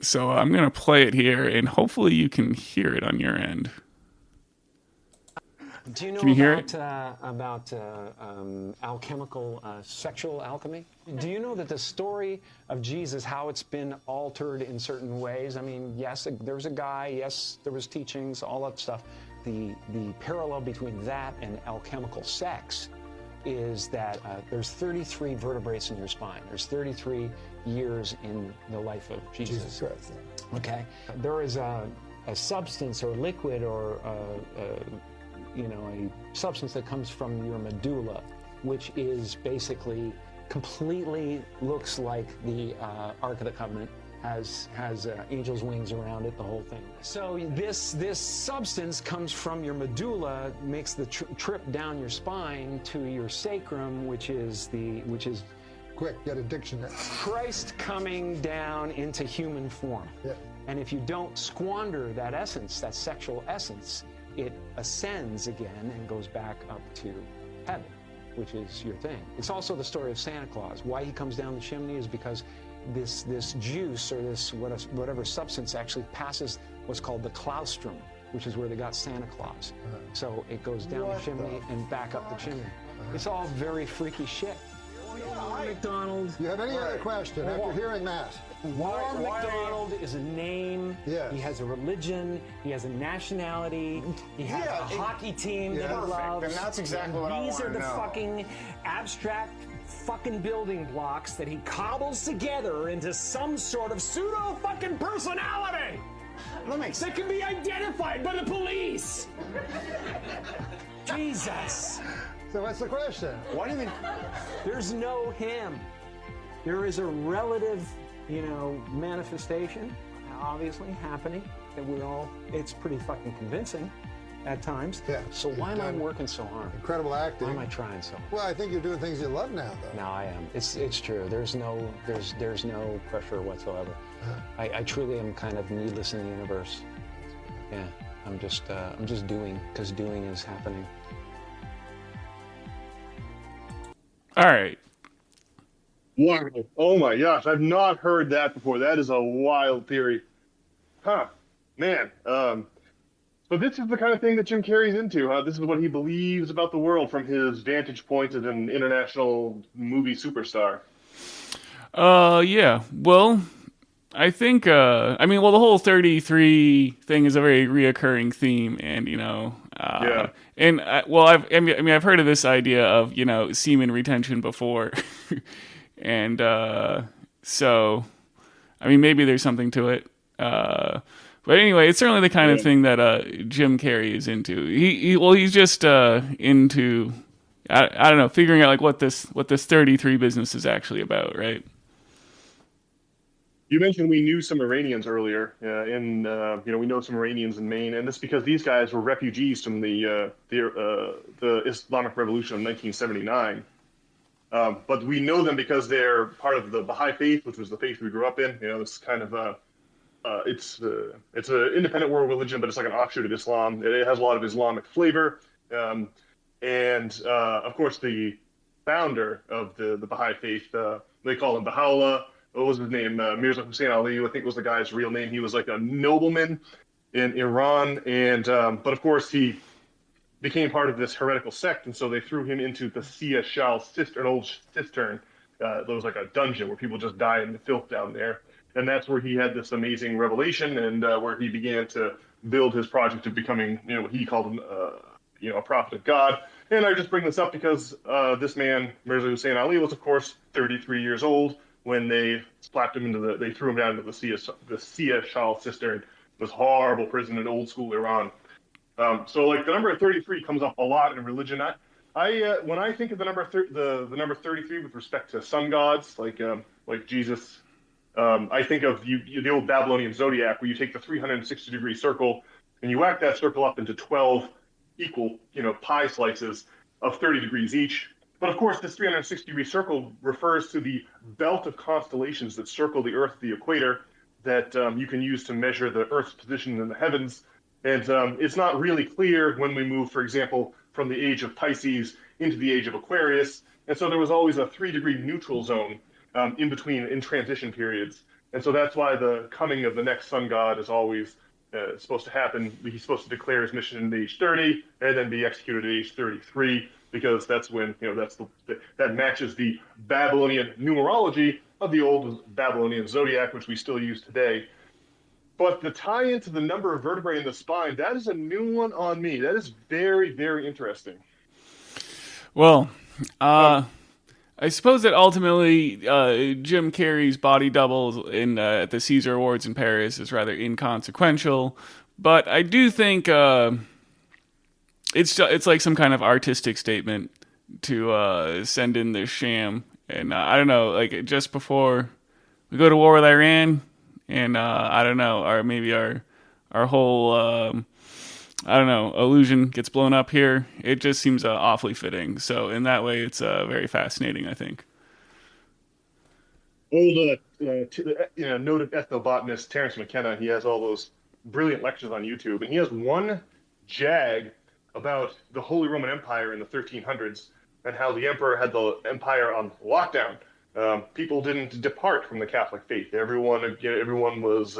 So I'm going to play it here, and hopefully you can hear it on your end. Do you know about alchemical sexual alchemy? Do you know that the story of Jesus, how it's been altered in certain ways? I mean, yes, there was a guy, yes, there was teachings, all that stuff. The parallel between that and alchemical sex is that there's 33 vertebrae in your spine. There's 33 years in the life of Jesus. Christ. Okay? There is a substance or liquid or a substance that comes from your medulla, which is basically completely looks like the Ark of the Covenant. Has angel's wings around it, the whole thing. So this substance comes from your medulla, makes the trip down your spine to your sacrum, which is Quick, get a dictionary. Christ coming down into human form. Yeah. And if you don't squander that essence, that sexual essence, it ascends again and goes back up to heaven, which is your thing. It's also the story of Santa Claus. Why he comes down the chimney is because this juice or this whatever substance actually passes what's called the claustrum, which is where they got Santa Claus. So it goes down the chimney and back up the chimney. It's all very freaky shit. Norm Macdonald. You have any other question after hearing that? Norm Macdonald is a name. Yes. He has a religion. He has a nationality. He has a hockey team that he loves. And that's exactly what I want to know. These are the fucking abstract fucking building blocks that he cobbles together into some sort of pseudo fucking personality that can be identified by the police. Jesus. So what's the question? What do you mean? There's no him. There is a relative, manifestation, obviously happening that it's pretty fucking convincing at times. Yeah. So why am I working so hard? Incredible acting. Why am I trying so hard? Well, I think you're doing things you love now, though. No, I am. It's true. There's no pressure whatsoever. I truly am kind of needless in the universe. Yeah. I'm just doing, because doing is happening. All right. Wow. Oh my gosh, I've not heard that before. That is a wild theory. Huh. Man. So this is the kind of thing that Jim Carrey's into. This is what he believes about the world from his vantage point as an international movie superstar. Yeah. Well, I think, I mean, well, the whole 33 thing is a very reoccurring theme, and, Yeah. and, well, I've heard of this idea of, semen retention before. And, so, I mean, maybe there's something to it. But anyway, it's certainly the kind of thing that, Jim Carrey is into. He's just, into, I don't know, figuring out like what this 33 business is actually about, right? You mentioned we knew some Iranians earlier, we know some Iranians in Maine, and this because these guys were refugees from the Islamic Revolution of 1979. But we know them because they're part of the Baha'i faith, which was the faith we grew up in. This kind of it's an independent world religion, but it's like an offshoot of Islam. It has a lot of Islamic flavor, and of course the founder of the Baha'i faith, they call him Baha'u'llah. What was his name? Mirza Hussein Ali, I think was the guy's real name. He was like a nobleman in Iran, and but of course he became part of this heretical sect, and so they threw him into the Sia Shal cistern, an old cistern. That was like a dungeon where people just die in the filth down there, and that's where he had this amazing revelation, and where he began to build his project of becoming, what he called, a prophet of God. And I just bring this up because this man, Mirza Hussein Ali, was of course 33 years old when they slapped him they threw him down into the Sia Shal cistern. It was horrible prison in old school Iran. So like the number 33 comes up a lot in religion. When I think of the number 33 with respect to sun gods, like Jesus, I think of the old Babylonian zodiac, where you take the 360-degree circle and you whack that circle up into 12 equal, pie slices of 30 degrees each. But of course, this 360-degree circle refers to the belt of constellations that circle the Earth, the equator, that you can use to measure the Earth's position in the heavens. And it's not really clear when we move, for example, from the age of Pisces into the age of Aquarius. And so there was always a 3-degree neutral zone in transition periods. And so that's why the coming of the next sun god is always supposed to happen. He's supposed to declare his mission at age 30 and then be executed at age 33, because that's when, that matches the Babylonian numerology of the old Babylonian zodiac, which we still use today. But the tie into the number of vertebrae in the spine, that is a new one on me. That is very, very interesting. Well, I suppose that ultimately Jim Carrey's body double at the Caesar Awards in Paris is rather inconsequential. But I do think it's like some kind of artistic statement to send in this sham. And I don't know, like just before we go to war with Iran, and I don't know, our whole illusion gets blown up here. It just seems awfully fitting. So in that way, it's very fascinating, I think. Old, noted ethnobotanist Terence McKenna, he has all those brilliant lectures on YouTube, and he has one jag about the Holy Roman Empire in the 1300s and how the emperor had the empire on lockdown. People didn't depart from the Catholic faith. Everyone was,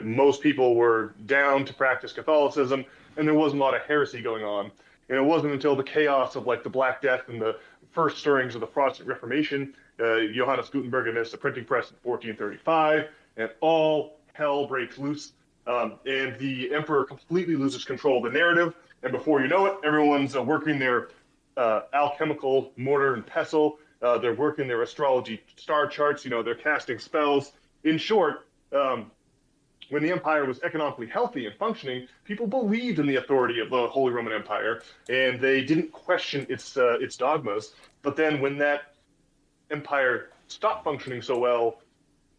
most people were down to practice Catholicism, and there wasn't a lot of heresy going on. And it wasn't until the chaos of like the Black Death and the first stirrings of the Protestant Reformation, Johannes Gutenberg invents the printing press in 1435, and all hell breaks loose. And the emperor completely loses control of the narrative, and before you know it, everyone's working their alchemical mortar and pestle. They're working their astrology star charts. They're casting spells. In short, when the empire was economically healthy and functioning, people believed in the authority of the Holy Roman Empire, and they didn't question its dogmas. But then when that empire stopped functioning so well,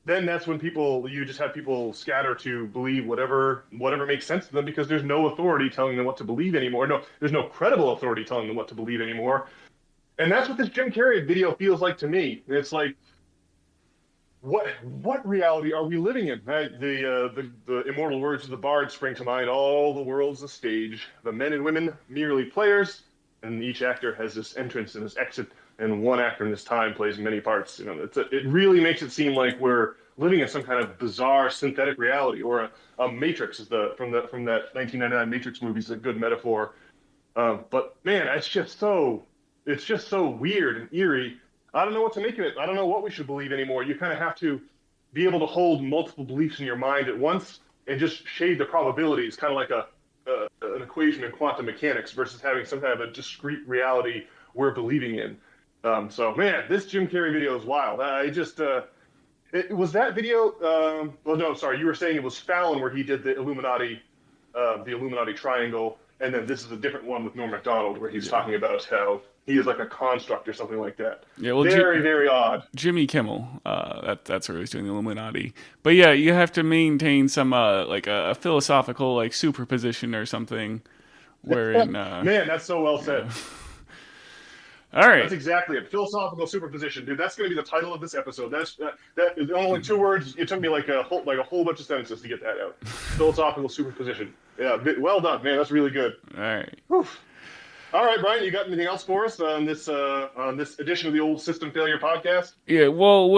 then that's when you just have people scatter to believe whatever makes sense to them, because there's no authority telling them what to believe anymore. No, there's no credible authority telling them what to believe anymore. And that's what this Jim Carrey video feels like to me. It's like, what reality are we living in? The immortal words of the bard spring to mind. All the world's a stage. The men and women merely players, and each actor has this entrance and this exit, and one actor in this time plays many parts. It really makes it seem like we're living in some kind of bizarre synthetic reality, or a Matrix is from that 1999 Matrix movie is a good metaphor. But man, it's just so weird and eerie. I don't know what to make of it. I don't know what we should believe anymore. You kind of have to be able to hold multiple beliefs in your mind at once and just shade the probabilities, kind of like an equation in quantum mechanics versus having some kind of a discrete reality we're believing in. So man, this Jim Carrey video is wild. It was that video. Well, no, sorry, you were saying it was Fallon where he did the Illuminati triangle, and then this is a different one with Norm Macdonald where he's talking about how he is like a construct or something like that. Yeah, well, very odd. Jimmy Kimmel, that's where he's doing the Illuminati. But yeah, you have to maintain some like a philosophical like superposition or something. Wherein, man, that's so well said. All right, that's exactly it. Philosophical superposition, dude. That's going to be the title of this episode. That is only 2 words. It took me like a whole bunch of sentences to get that out. Philosophical superposition. Yeah, well done, man. That's really good. All right. Whew. All right, Brian, you got anything else for us on this edition of the Old System Failure Podcast? Yeah, well,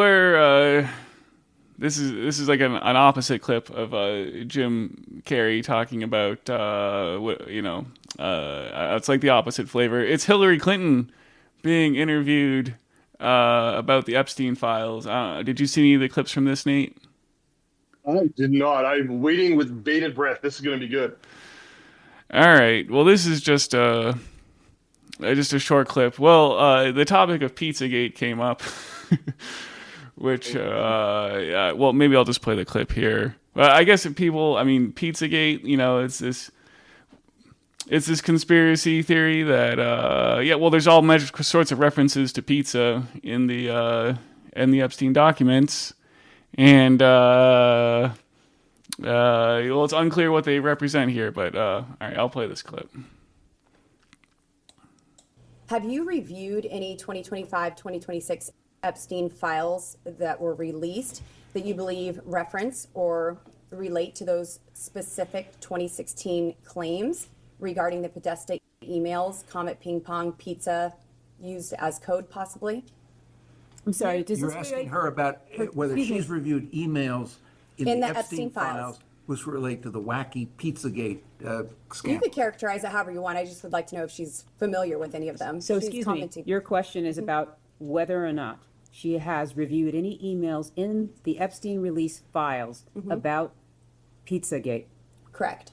this is like an opposite clip of Jim Carrey talking about it's like the opposite flavor. It's Hillary Clinton being interviewed about the Epstein files. Did you see any of the clips from this, Nate? I did not. I'm waiting with bated breath. This is going to be good. All right. Well, this is just a short clip. Well, the topic of Pizzagate came up, which well, maybe I'll just play the clip here. I guess if people, Pizzagate, it's this conspiracy theory that there's all sorts of references to pizza in the Epstein documents, and it's unclear what they represent here. But all right, I'll play this clip. Have you reviewed any 2025-2026 Epstein files that were released that you believe reference or relate to those specific 2016 claims regarding the Podesta emails, Comet Ping Pong Pizza used as code possibly? I'm sorry, you're asking her about whether she's reviewed emails in the Epstein files which relate to the wacky Pizzagate scandal. You could characterize it however you want. I just would like to know if she's familiar with any of them. So excuse me, your question is about whether or not she has reviewed any emails in the Epstein release files about Pizzagate. Correct.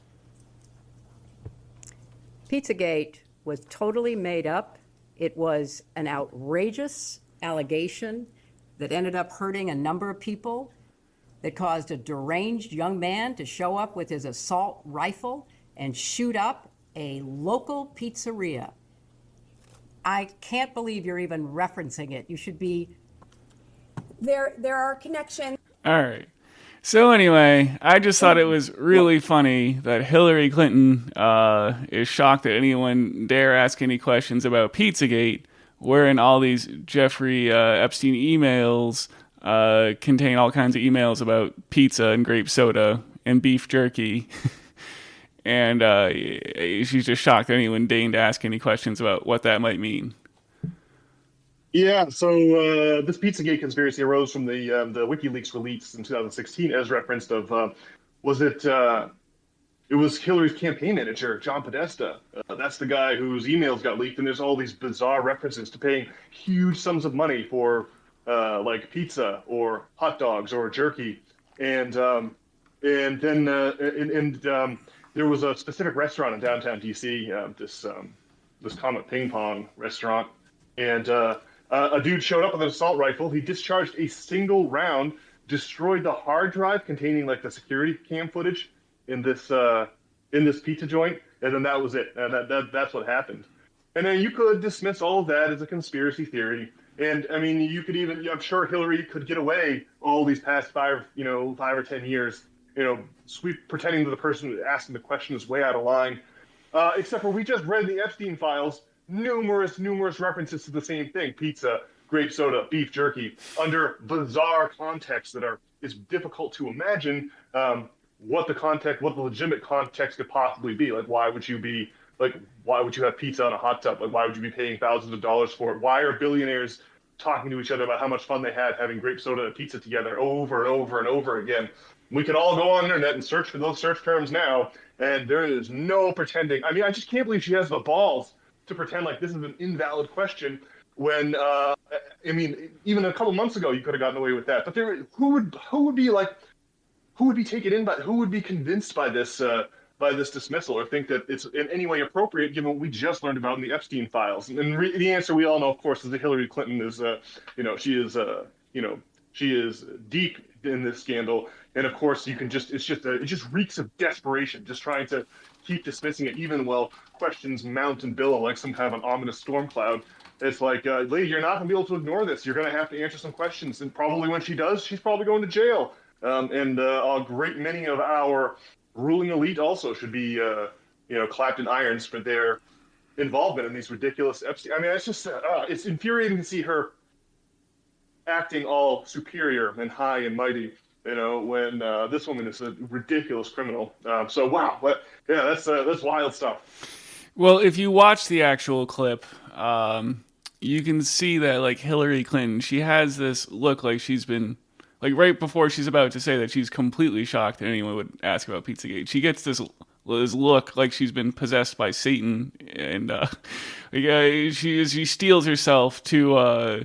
Pizzagate was totally made up. It was an outrageous allegation that ended up hurting a number of people, that caused a deranged young man to show up with his assault rifle and shoot up a local pizzeria. I can't believe you're even referencing it. You should be... There are connections. All right. So anyway, I just thought it was really funny that Hillary Clinton is shocked that anyone dare ask any questions about Pizzagate, wherein all these Jeffrey Epstein emails contain all kinds of emails about pizza and grape soda and beef jerky. And she's just shocked that anyone deigned to ask any questions about what that might mean. Yeah, so this Pizzagate conspiracy arose from the WikiLeaks release in 2016, as referenced of, it was Hillary's campaign manager, John Podesta. That's the guy whose emails got leaked, and there's all these bizarre references to paying huge sums of money for like pizza or hot dogs or jerky, and then there was a specific restaurant in downtown DC, this Comet Ping Pong restaurant, and a dude showed up with an assault rifle. He discharged a single round, destroyed the hard drive containing like the security cam footage in this pizza joint, and then that was it. And that's what happened. And then you could dismiss all of that as a conspiracy theory. And I mean, you could even, I'm sure Hillary could get away all these past 5 or 10 years, pretending that the person asking the question is way out of line. Except for we just read the Epstein files, numerous references to the same thing: pizza, grape soda, beef jerky, under bizarre contexts it's difficult to imagine what the legitimate context could possibly be. Like, why would you have pizza on a hot tub? Like, why would you be paying thousands of dollars for it? Why are billionaires talking to each other about how much fun they had having grape soda and pizza together over and over and over again. We could all go on the internet and search for those search terms now, and there is no pretending. I mean, I just can't believe she has the balls to pretend like this is an invalid question when, I mean, even a couple months ago, you could have gotten away with that. But who would be taken in by, who would be convinced by this dismissal or think that it's in any way appropriate given what we just learned about in the Epstein files? And the answer we all know, of course, is that Hillary Clinton is, she is deep in this scandal. And of course, it just reeks of desperation, just trying to keep dismissing it, even while questions mount and billow like some kind of an ominous storm cloud. It's like, lady, you're not going to be able to ignore this. You're going to have to answer some questions. And probably when she does, she's probably going to jail. And a great many of our ruling elite also should be, clapped in irons for their involvement in these ridiculous Epstein. I mean, it's just, it's infuriating to see her acting all superior and high and mighty, when this woman is a ridiculous criminal. So wow, that's wild stuff. Well, if you watch the actual clip, you can see that like Hillary Clinton, she has this look like she's been. Like right before she's about to say that she's completely shocked that anyone would ask about Pizzagate, she gets this look like she's been possessed by Satan, and she steals herself to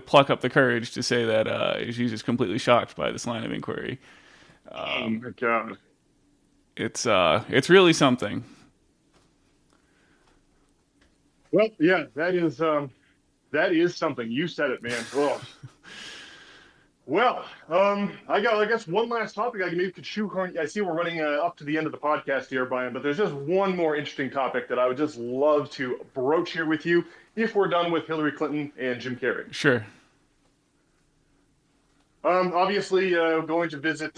pluck up the courage to say that she's just completely shocked by this line of inquiry. Oh my God, it's really something. Well, yeah, that is something. You said it, man. Ugh. Well, I guess one last topic I maybe could shoehorn. I see we're running up to the end of the podcast here, Brian, but there's just one more interesting topic that I would just love to broach here with you if we're done with Hillary Clinton and Jim Carrey. Sure. Obviously, going to visit,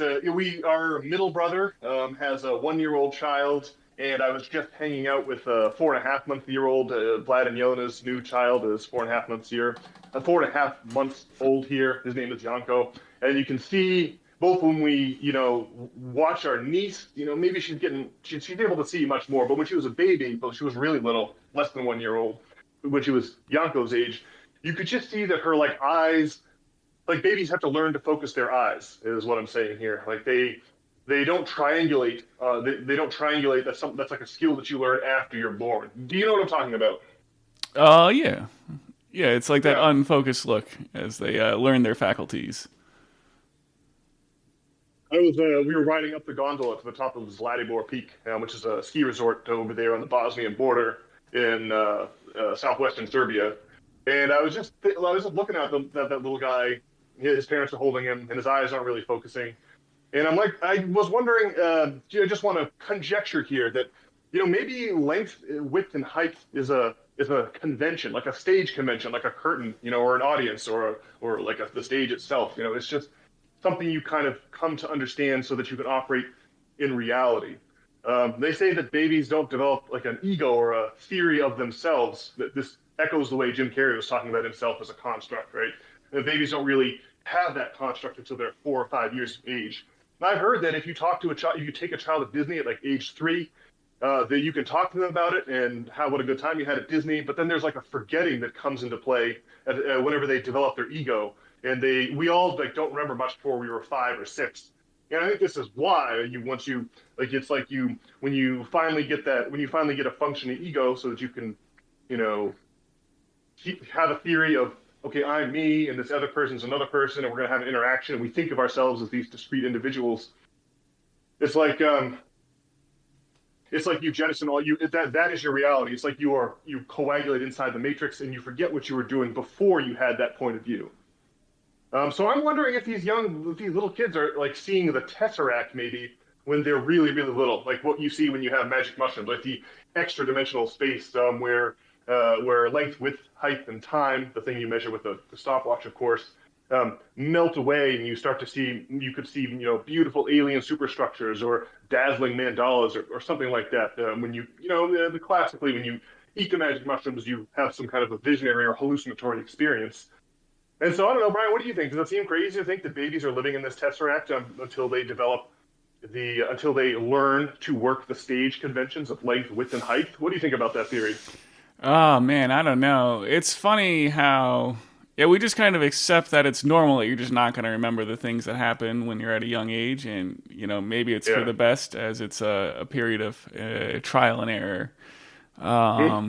our middle brother has a 1-year-old child, and I was just hanging out with a 4.5-month-year-old. Vlad and Yelena's new child is 4.5 months old here. His name is Yanko. And you can see both when we, watch our niece, maybe she's able to see much more, but when she was a baby, but she was really little, less than 1 year old, when she was Yanko's age, you could just see that her eyes, babies have to learn to focus their eyes, is what I'm saying here. They don't triangulate. They don't triangulate. That's like a skill that you learn after you're born. Do you know what I'm talking about? Yeah. Yeah, it's like that unfocused look as they learn their faculties. We were riding up the gondola to the top of Zlatibor Peak, which is a ski resort over there on the Bosnian border in southwestern Serbia. And I was just looking at that little guy. His parents are holding him, and his eyes aren't really focusing. And I was wondering, I just want to conjecture here that, maybe length, width, and height is a convention, like a stage convention, like a curtain, or an audience, or like the stage itself. It's just something you kind of come to understand so that you can operate in reality. They say that babies don't develop like an ego or a theory of themselves. That this echoes the way Jim Carrey was talking about himself as a construct, right? That babies don't really have that construct until they're 4 or 5 years of age. And I've heard that if you talk to a child, if you take a child to Disney at like age 3, that you can talk to them about it and what a good time you had at Disney. But then there's like a forgetting that comes into play whenever they develop their ego, and we all don't remember much before we were 5 or 6. And I think this is why when you finally get a functioning ego, so that you can, have a theory of, okay, I'm me, and this other person's another person, and we're going to have an interaction, and we think of ourselves as these discrete individuals. It's like you jettison that is your reality. It's like you coagulate inside the matrix, and you forget what you were doing before you had that point of view. So I'm wondering if these little kids are seeing the tesseract maybe when they're really, really little, like what you see when you have magic mushrooms, like the extra dimensional space where length, width, height, and time, the thing you measure with the stopwatch, of course, melt away, and you could see beautiful alien superstructures or dazzling mandalas or something like that. When classically when you eat the magic mushrooms, you have some kind of a visionary or hallucinatory experience. And so I don't know, Brian, what do you think? Does it seem crazy to think that babies are living in this tesseract until they learn to work the stage conventions of length, width, and height? What do you think about that theory? Oh man, I don't know. It's funny how Yeah, we just kind of accept that it's normal that you're just not going to remember the things that happen when you're at a young age, and maybe it's for the best, as it's a period of trial and error. Are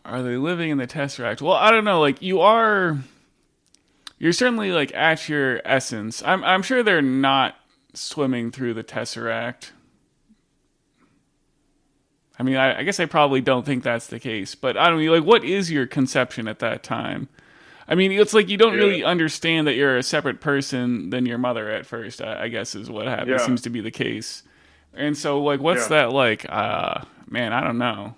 they living in the Tesseract? Well, I don't know. Like, you're certainly like at your essence. I'm sure they're not swimming through the Tesseract. I mean, I guess I probably don't think that's the case, but I don't know, like, what is your conception at that time? I mean, it's like you don't really understand that you're a separate person than your mother at first, I guess is what happened. Yeah. Seems to be the case. And so, like, what's that like? Man, I don't know.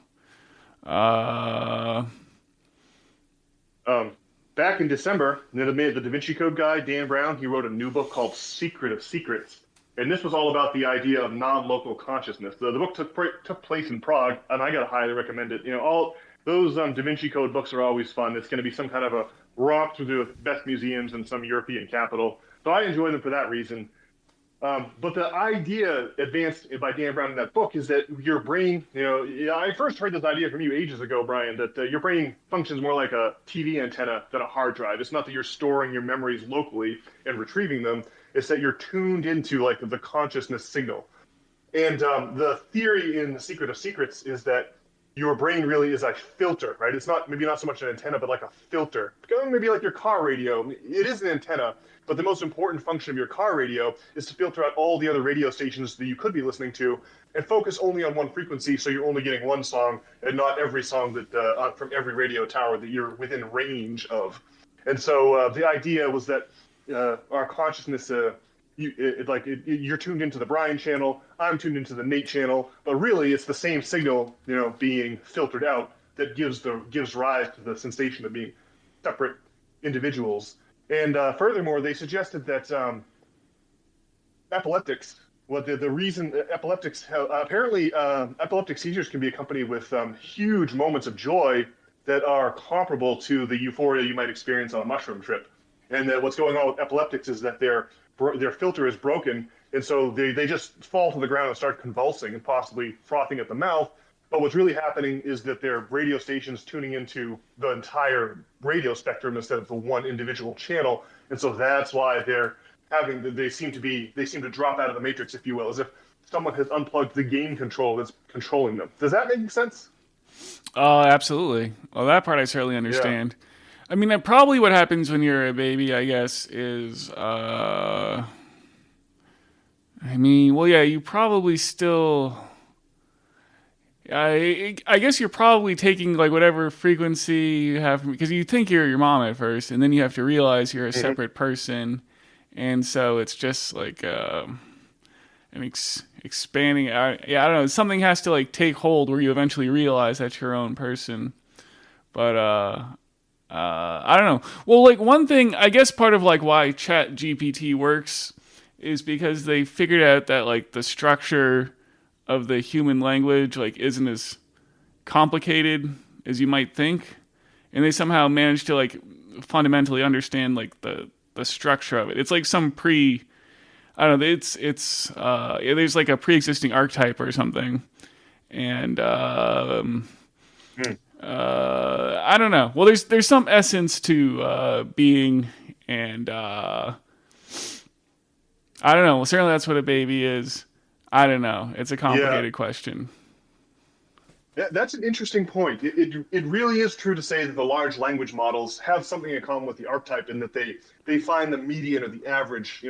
Back in December, the Da Vinci Code guy, Dan Brown, he wrote a new book called Secret of Secrets. And this was all about the idea of non-local consciousness. The book took place in Prague, and I got to highly recommend it. All those Da Vinci Code books are always fun. It's going to be some kind of a romp through the best museums in some European capital. So I enjoy them for that reason. But the idea advanced by Dan Brown in that book is that your brain, I first heard this idea from you ages ago, Brian, that your brain functions more like a TV antenna than a hard drive. It's not that you're storing your memories locally and retrieving them. It's that you're tuned into like the consciousness signal. And the theory in The Secret of Secrets is that your brain really is a filter, right? It's maybe not so much an antenna, but like a filter. Maybe like your car radio. It is an antenna, but the most important function of your car radio is to filter out all the other radio stations that you could be listening to and focus only on one frequency, so you're only getting one song and not every song that from every radio tower that you're within range of. And so the idea was that our consciousness, you're tuned into the Brian channel, I'm tuned into the Nate channel, but really it's the same signal, being filtered out that gives rise to the sensation of being separate individuals. And furthermore, they suggested that epileptics, the reason epileptics apparently epileptic seizures can be accompanied with huge moments of joy that are comparable to the euphoria you might experience on a mushroom trip. And that what's going on with epileptics is that their filter is broken, and so they just fall to the ground and start convulsing and possibly frothing at the mouth. But what's really happening is that their radio station's tuning into the entire radio spectrum instead of the one individual channel, and so that's why they seem to drop out of the matrix, if you will, as if someone has unplugged the gain control that's controlling them. Does that make sense? Absolutely. Well, that part I certainly understand. Yeah. I mean, that probably what happens when you're a baby, I guess, is, you probably still, I guess you're probably taking, like, whatever frequency you have, because you think you're your mom at first, and then you have to realize you're a separate person, and so it's just, like, expanding, I don't know, something has to, like, take hold where you eventually realize that's your own person, but, I don't know. Well, like, one thing, I guess part of like why ChatGPT works is because they figured out that like the structure of the human language like isn't as complicated as you might think, and they somehow managed to like fundamentally understand like the structure of it. It's like some I don't know. There's like a pre-existing archetype or something, and I don't know. Well, there's some essence to being, and I don't know. Well, certainly that's what a baby is. I don't know. It's a complicated question. Yeah, that's an interesting point. It really is true to say that the large language models have something in common with the archetype in that they find the median or the average.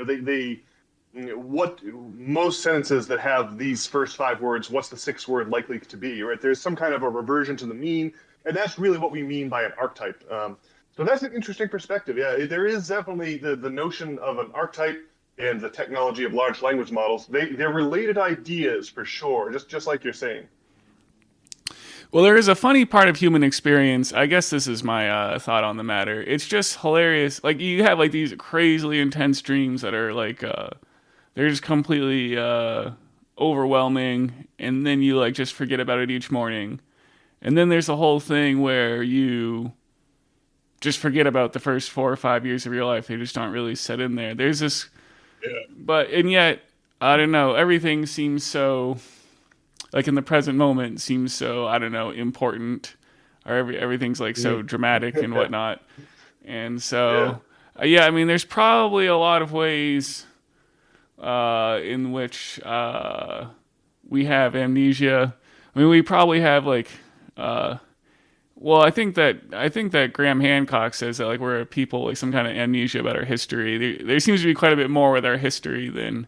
What most sentences that have these first 5 words, what's the 6th word likely to be, right? There's some kind of a reversion to the mean, and that's really what we mean by an archetype. So that's an interesting perspective. Yeah, there is definitely the notion of an archetype and the technology of large language models. They're related ideas for sure, just like you're saying. Well, there is a funny part of human experience. I guess this is my thought on the matter. It's just hilarious. Like, you have like these crazily intense dreams that are like they're just completely overwhelming, and then you like just forget about it each morning. And then there's the whole thing where you just forget about the first 4 or 5 years of your life. They just aren't really set in there. There's this, and yet, I don't know, everything seems so, like in the present moment, seems so, I don't know, important. or everything's like so dramatic and whatnot. And so, yeah, I mean, there's probably a lot of ways in which we have amnesia. I mean, we probably have like, well, I think that Graham Hancock says that like we're people like some kind of amnesia about our history. There seems to be quite a bit more with our history than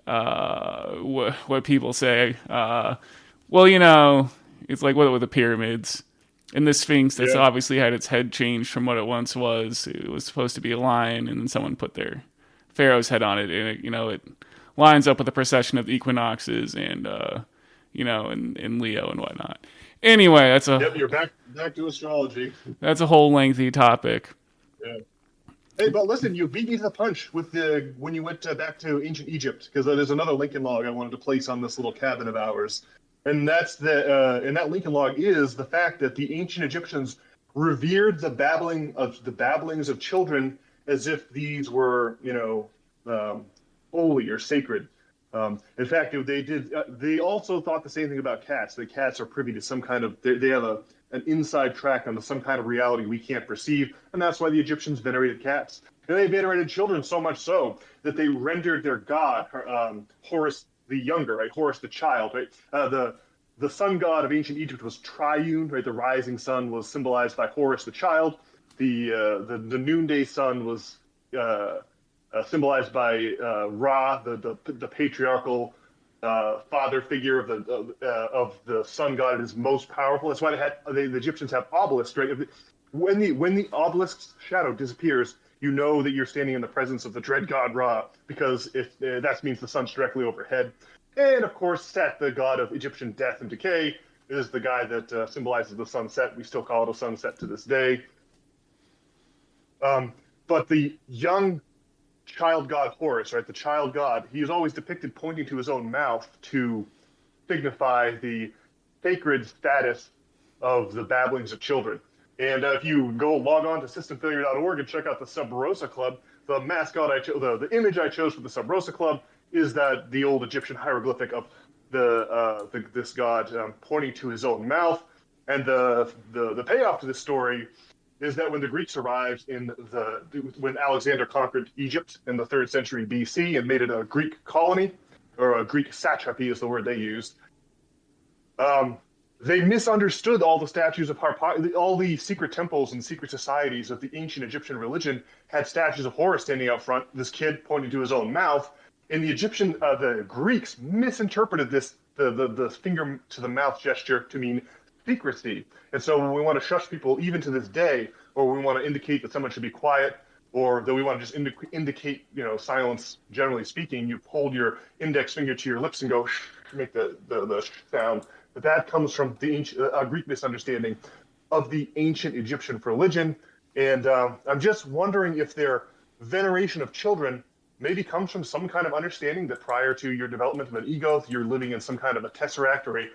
what people say. Well, you know, it's like what with the pyramids and the Sphinx that's obviously had its head changed from what it once was. It was supposed to be a lion, and then someone put their pharaoh's head on it, and it, you know, it lines up with the procession of the equinoxes and you know, and Leo and whatnot. Anyway, that's you're back to astrology. That's a whole lengthy topic. Yeah. Hey, but listen, you beat me to the punch with when you went back to ancient Egypt, because there's another Lincoln log I wanted to place on this little cabin of ours, and that's and that Lincoln log is the fact that the ancient Egyptians revered the babblings of children as if these were, you know, holy or sacred. In fact, they did. They also thought the same thing about cats. That cats are privy to some kind of. They have an inside track onto some kind of reality we can't perceive, and that's why the Egyptians venerated cats. And they venerated children so much so that they rendered their god, Horus the Younger, right? Horus the Child, right? The sun god of ancient Egypt was Triune, right? The rising sun was symbolized by Horus the Child. The noonday sun was symbolized by Ra, the patriarchal father figure of the sun god, is most powerful. That's why the Egyptians have obelisks, right? When the obelisk's shadow disappears, you know that you're standing in the presence of the dread god Ra, because that means the sun's directly overhead. And of course, Set, the god of Egyptian death and decay, is the guy that symbolizes the sunset. We still call it a sunset to this day. But the young child god Horus, right, the child god, he is always depicted pointing to his own mouth to signify the sacred status of the babblings of children. And if you log on to systemfailure.org and check out the Sub Rosa Club, the mascot the image I chose for the Sub Rosa Club is that the old Egyptian hieroglyphic of this god pointing to his own mouth. And the payoff to this story is that when the Greeks arrived when Alexander conquered Egypt in the 3rd century BC and made it a Greek colony, or a Greek satrapy is the word they used, they misunderstood all the statues of all the secret temples and secret societies of the ancient Egyptian religion had statues of Horus standing out front, this kid pointing to his own mouth, and the Greeks misinterpreted the finger to the mouth gesture to mean secrecy. And so when we want to shush people, even to this day, or we want to indicate that someone should be quiet, or that we want to just indicate, you know, silence, generally speaking, you hold your index finger to your lips and go shh, make the sound. But that comes from the ancient Greek misunderstanding of the ancient Egyptian religion. And I'm just wondering if their veneration of children maybe comes from some kind of understanding that prior to your development of an ego, you're living in some kind of a tesseract or a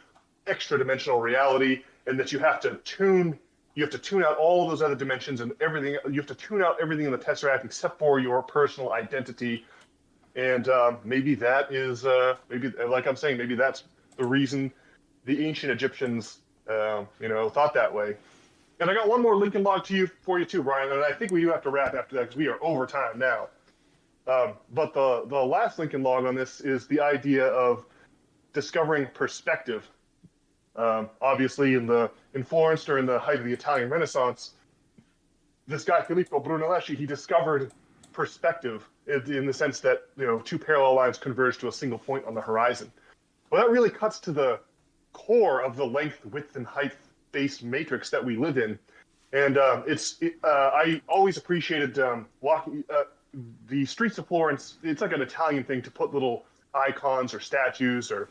extra dimensional reality, and that you have to tune out all those other dimensions and everything. You have to tune out everything in the tesseract except for your personal identity. And maybe that is maybe, like I'm saying, maybe that's the reason the ancient Egyptians thought that way. And I got one more Lincoln log for you too, Brian, and I think we do have to wrap after that because we are over time now. But the last Lincoln log on this is the idea of discovering perspective. Obviously, in Florence during the height of the Italian Renaissance, this guy Filippo Brunelleschi, he discovered perspective in the sense that, you know, two parallel lines converge to a single point on the horizon. Well, that really cuts to the core of the length, width, and height-based matrix that we live in. And I always appreciated walking the streets of Florence. It's like an Italian thing to put little icons or statues or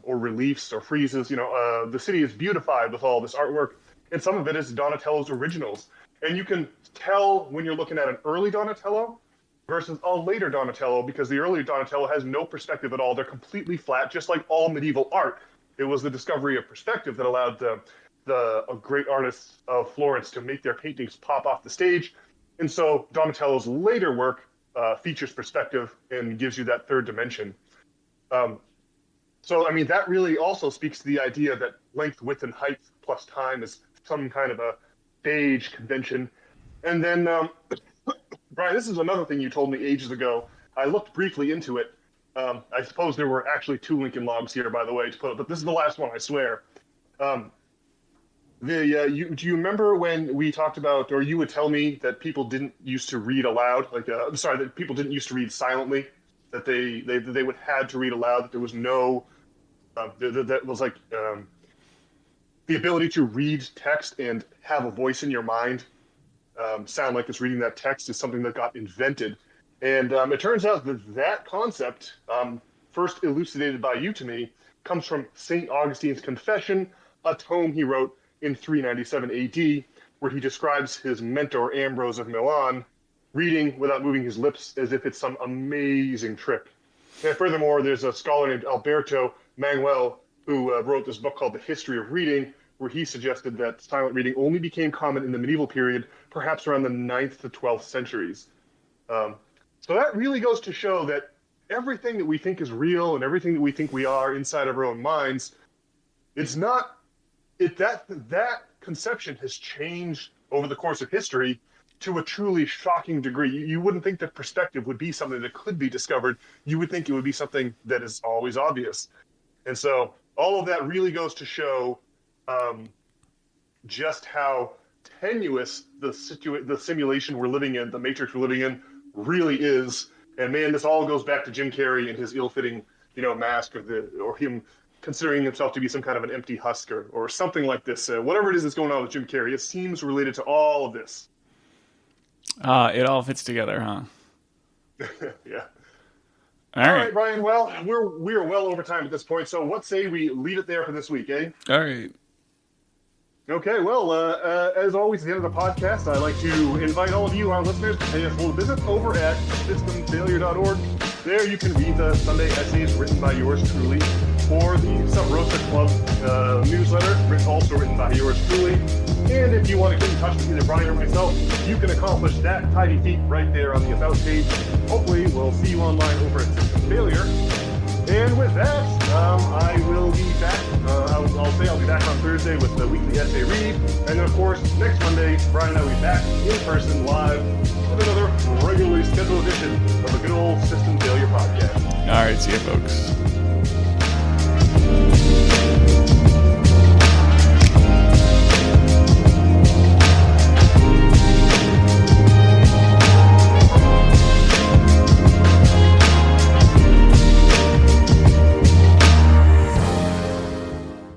reliefs or friezes. You know, the city is beautified with all this artwork, and some of it is Donatello's originals. And you can tell when you're looking at an early Donatello versus a later Donatello, because the earlier Donatello has no perspective at all. They're completely flat, just like all medieval art. It was the discovery of perspective that allowed the great artists of Florence to make their paintings pop off the stage. And so Donatello's later work features perspective and gives you that third dimension. So, I mean, that really also speaks to the idea that length, width, and height plus time is some kind of a stage convention. And then, Brian, this is another thing you told me ages ago. I looked briefly into it. I suppose there were actually 2 Lincoln Logs here, by the way, to put up, but this is the last one, I swear. Do you remember when we talked about, or you would tell me that people didn't used to read aloud? That people didn't used to read silently, that they would had to read aloud, that there was no, that was like the ability to read text and have a voice in your mind, sound like it's reading that text is something that got invented. And it turns out that concept, first elucidated by you to me, comes from St. Augustine's Confession, a tome he wrote in 397 AD, where he describes his mentor, Ambrose of Milan, reading without moving his lips as if it's some amazing trick. And furthermore, there's a scholar named Alberto Manuel who wrote this book called The History of Reading, where he suggested that silent reading only became common in the medieval period, perhaps around the 9th to 12th centuries. So that really goes to show that everything that we think is real and everything that we think we are inside of our own minds, it's not. That conception has changed over the course of history to a truly shocking degree. You wouldn't think that perspective would be something that could be discovered. You would think it would be something that is always obvious. And so all of that really goes to show just how tenuous the simulation we're living in, the matrix we're living in, really is. And man, this all goes back to Jim Carrey and his ill-fitting, mask, or him considering himself to be some kind of an empty husk or something like this. Whatever it is that's going on with Jim Carrey, it seems related to all of this. It all fits together, huh? Yeah. All right, Brian. Well, we're well over time at this point, so what say we leave it there for this week, eh? All right. Okay, well, as always, at the end of the podcast, I'd like to invite all of you, our listeners, to pay us a little visit over at systemfailure.org. There you can read the Sunday essays written by yours truly, or the Sub Rosa Club newsletter, also written by yours truly. And if you want to get in touch with either Brian or myself, you can accomplish that tidy feat right there on the About page. Hopefully, we'll see you online over at System Failure. And with that, I will be back. I'll be back on Thursday with the weekly essay read. And then, of course, next Monday, Brian and I will be back in person live with another regularly scheduled edition of the good old System Failure podcast. All right, see you, folks.